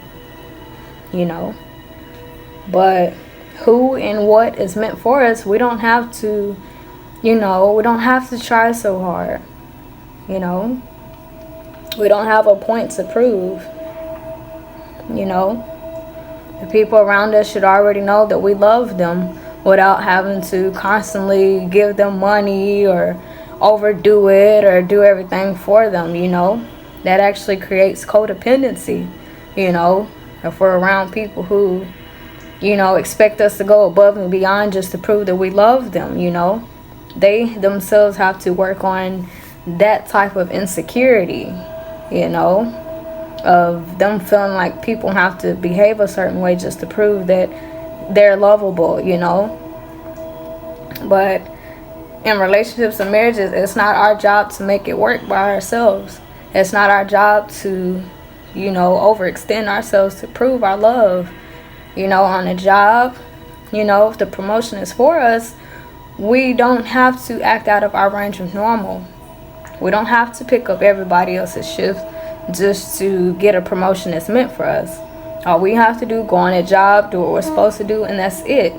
you know. But who and what is meant for us, we don't have to, you know, we don't have to try so hard, you know. We don't have a point to prove, you know. The people around us should already know that we love them without having to constantly give them money or overdo it or do everything for them, you know. That actually creates codependency, you know, if we're around people who, you know, expect us to go above and beyond just to prove that we love them, you know. They themselves have to work on that type of insecurity, you know, of them feeling like people have to behave a certain way just to prove that they're lovable, you know. But in relationships and marriages, it's not our job to make it work by ourselves. It's not our job to, you know, overextend ourselves to prove our love. You know, on a job, you know, if the promotion is for us, we don't have to act out of our range of normal. We don't have to pick up everybody else's shift just to get a promotion that's meant for us. All we have to do, go on a job, do what we're supposed to do, and that's it.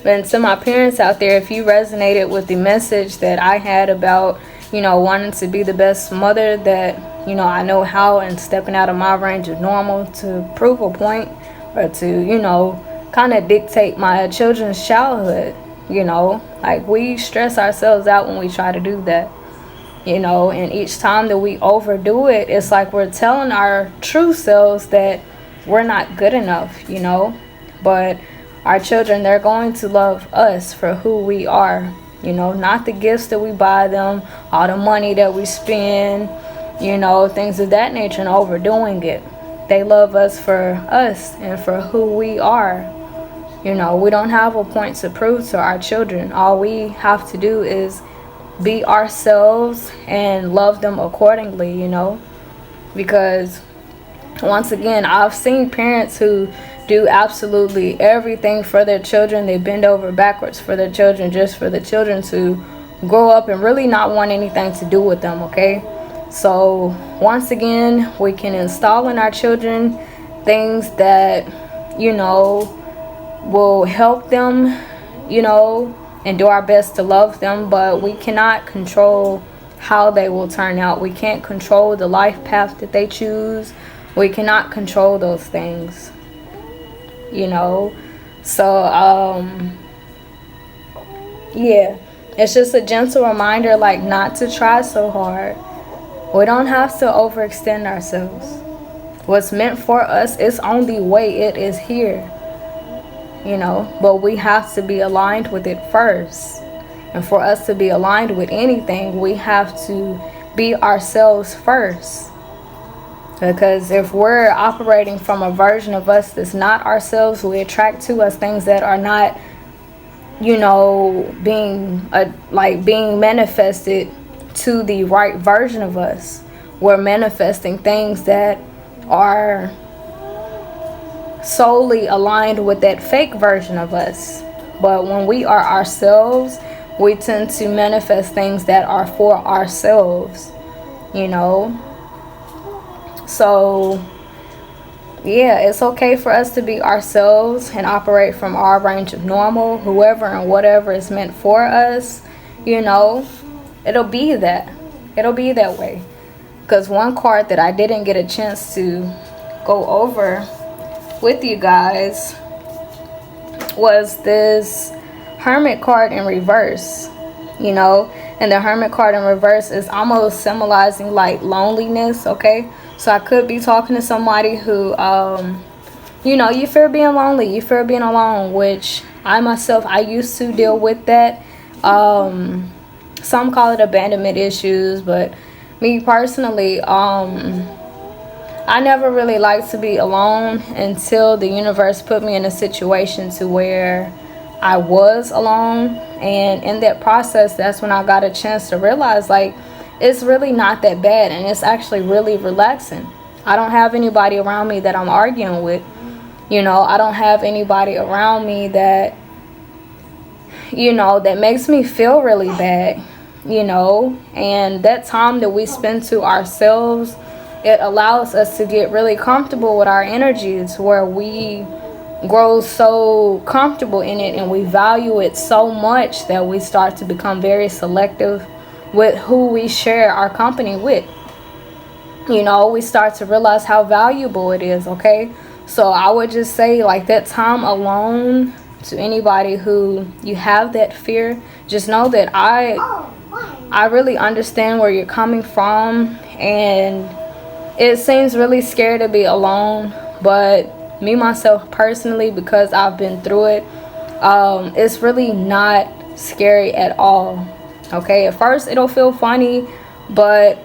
And to my parents out there, if you resonated with the message that I had about, you know, wanting to be the best mother that, you know, I know how, and stepping out of my range of normal to prove a point, or to, you know, kind of dictate my children's childhood, you know. Like, we stress ourselves out when we try to do that, you know. And each time that we overdo it, it's like we're telling our true selves that we're not good enough, you know. But our children, they're going to love us for who we are, you know, not the gifts that we buy them, all the money that we spend, you know, things of that nature, and overdoing it. They love us for us and for who we are. You know, we don't have a point to prove to our children. All we have to do is be ourselves and love them accordingly, you know. Because once again, I've seen parents who do absolutely everything for their children. They bend over backwards for their children, just for the children to grow up and really not want anything to do with them, okay? So once again, we can install in our children things that, you know, will help them, you know, and do our best to love them, but we cannot control how they will turn out. We can't control the life path that they choose. We cannot control those things, you know. So yeah, it's just a gentle reminder, like, not to try so hard. We don't have to overextend ourselves. What's meant for us is on the way. It is here, you know, but we have to be aligned with it first. And for us to be aligned with anything, we have to be ourselves first. Because if we're operating from a version of us that's not ourselves, we attract to us things that are not, you know, being manifested to the right version of us. We're manifesting things that are solely aligned with that fake version of us. But when we are ourselves, we tend to manifest things that are for ourselves, you know. So yeah, it's okay for us to be ourselves and operate from our range of normal. Whoever and whatever is meant for us, you know, it'll be that way. Because one card that I didn't get a chance to go over with you guys was this Hermit card in reverse, you know. And the Hermit card in reverse is almost symbolizing like loneliness, okay? So I could be talking to somebody who, you know, you fear being lonely, you fear being alone, which I myself, I used to deal with that. Some call it abandonment issues, but me personally, I never really liked to be alone until the universe put me in a situation to where I was alone. And in that process, that's when I got a chance to realize, like, it's really not that bad, and it's actually really relaxing. I don't have anybody around me that I'm arguing with. You know, I don't have anybody around me that, you know, that makes me feel really bad, you know. And that time that we spend to ourselves, it allows us to get really comfortable with our energies, where we grow so comfortable in it and we value it so much that we start to become very selective with who we share our company with. You know, we start to realize how valuable it is, okay? So I would just say, like, that time alone, to anybody who you have that fear, just know that I really understand where you're coming from, and it seems really scary to be alone, but me myself personally, because I've been through it, it's really not scary at all. Okay, at first it'll feel funny, but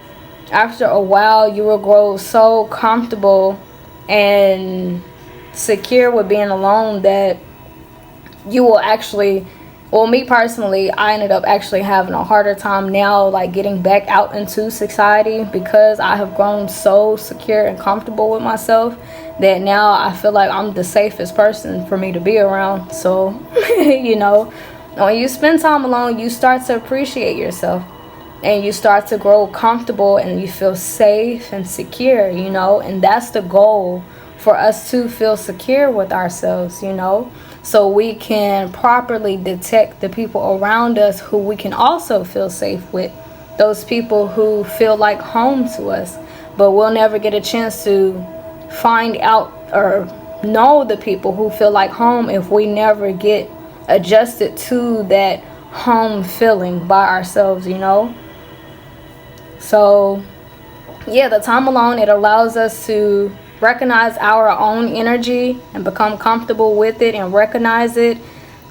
after a while you will grow so comfortable and secure with being alone that you will actually, well, me personally, I ended up actually having a harder time now, like, getting back out into society, because I have grown so secure and comfortable with myself that now I feel like I'm the safest person for me to be around. So you know, when you spend time alone, you start to appreciate yourself, and you start to grow comfortable, and you feel safe and secure, you know. And that's the goal, for us to feel secure with ourselves, you know, so we can properly detect the people around us who we can also feel safe with, those people who feel like home to us. But we'll never get a chance to find out or know the people who feel like home if we never get adjusted to that home feeling by ourselves, you know. So yeah, the time alone, it allows us to recognize our own energy and become comfortable with it and recognize it,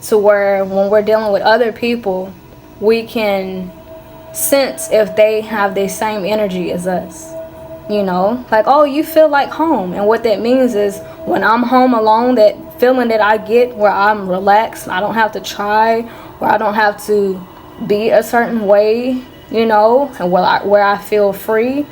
to where when we're dealing with other people, we can sense if they have the same energy as us, you know, like, oh, you feel like home. And what that means is, when I'm home alone, that feeling that I get where I'm relaxed, I don't have to try, or I don't have to be a certain way, you know, and where I feel free.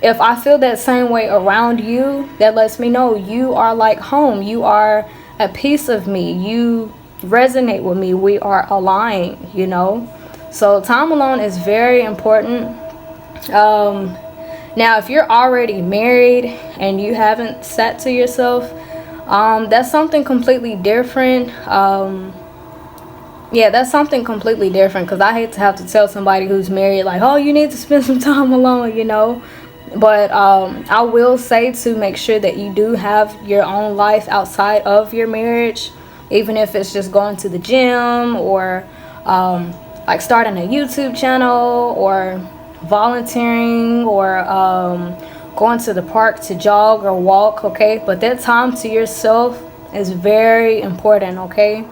If I feel that same way around you, that lets me know you are like home. You are a piece of me. You resonate with me. We are aligned, you know. So time alone is very important. Now, if you're already married and you haven't sat to yourself, that's something completely different. Yeah, that's something completely different, because I hate to have to tell somebody who's married, like, oh, you need to spend some time alone, you know. But I will say to make sure that you do have your own life outside of your marriage, even if it's just going to the gym, or like starting a YouTube channel, or volunteering, or going to the park to jog or walk, okay? But that time to yourself is very important, okay?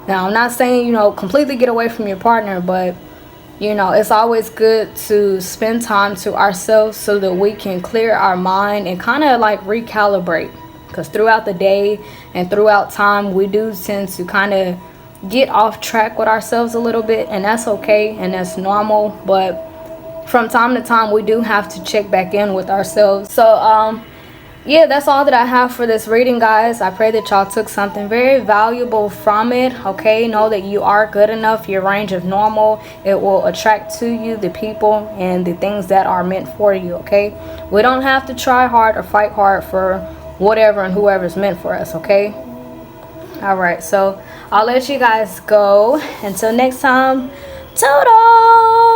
Now, I'm not saying, you know, completely get away from your partner, but you know, it's always good to spend time to ourselves so that we can clear our mind and kind of like recalibrate. Because throughout the day and throughout time, we do tend to kind of get off track with ourselves a little bit, and that's okay and that's normal. But from time to time, we do have to check back in with ourselves. So yeah, that's all that I have for this reading, guys. I pray that y'all took something very valuable from it, okay? Know that you are good enough. Your range of normal, it will attract to you the people and the things that are meant for you, okay? We don't have to try hard or fight hard for whatever and whoever's meant for us, okay? All right, so I'll let you guys go. Until next time, toodles!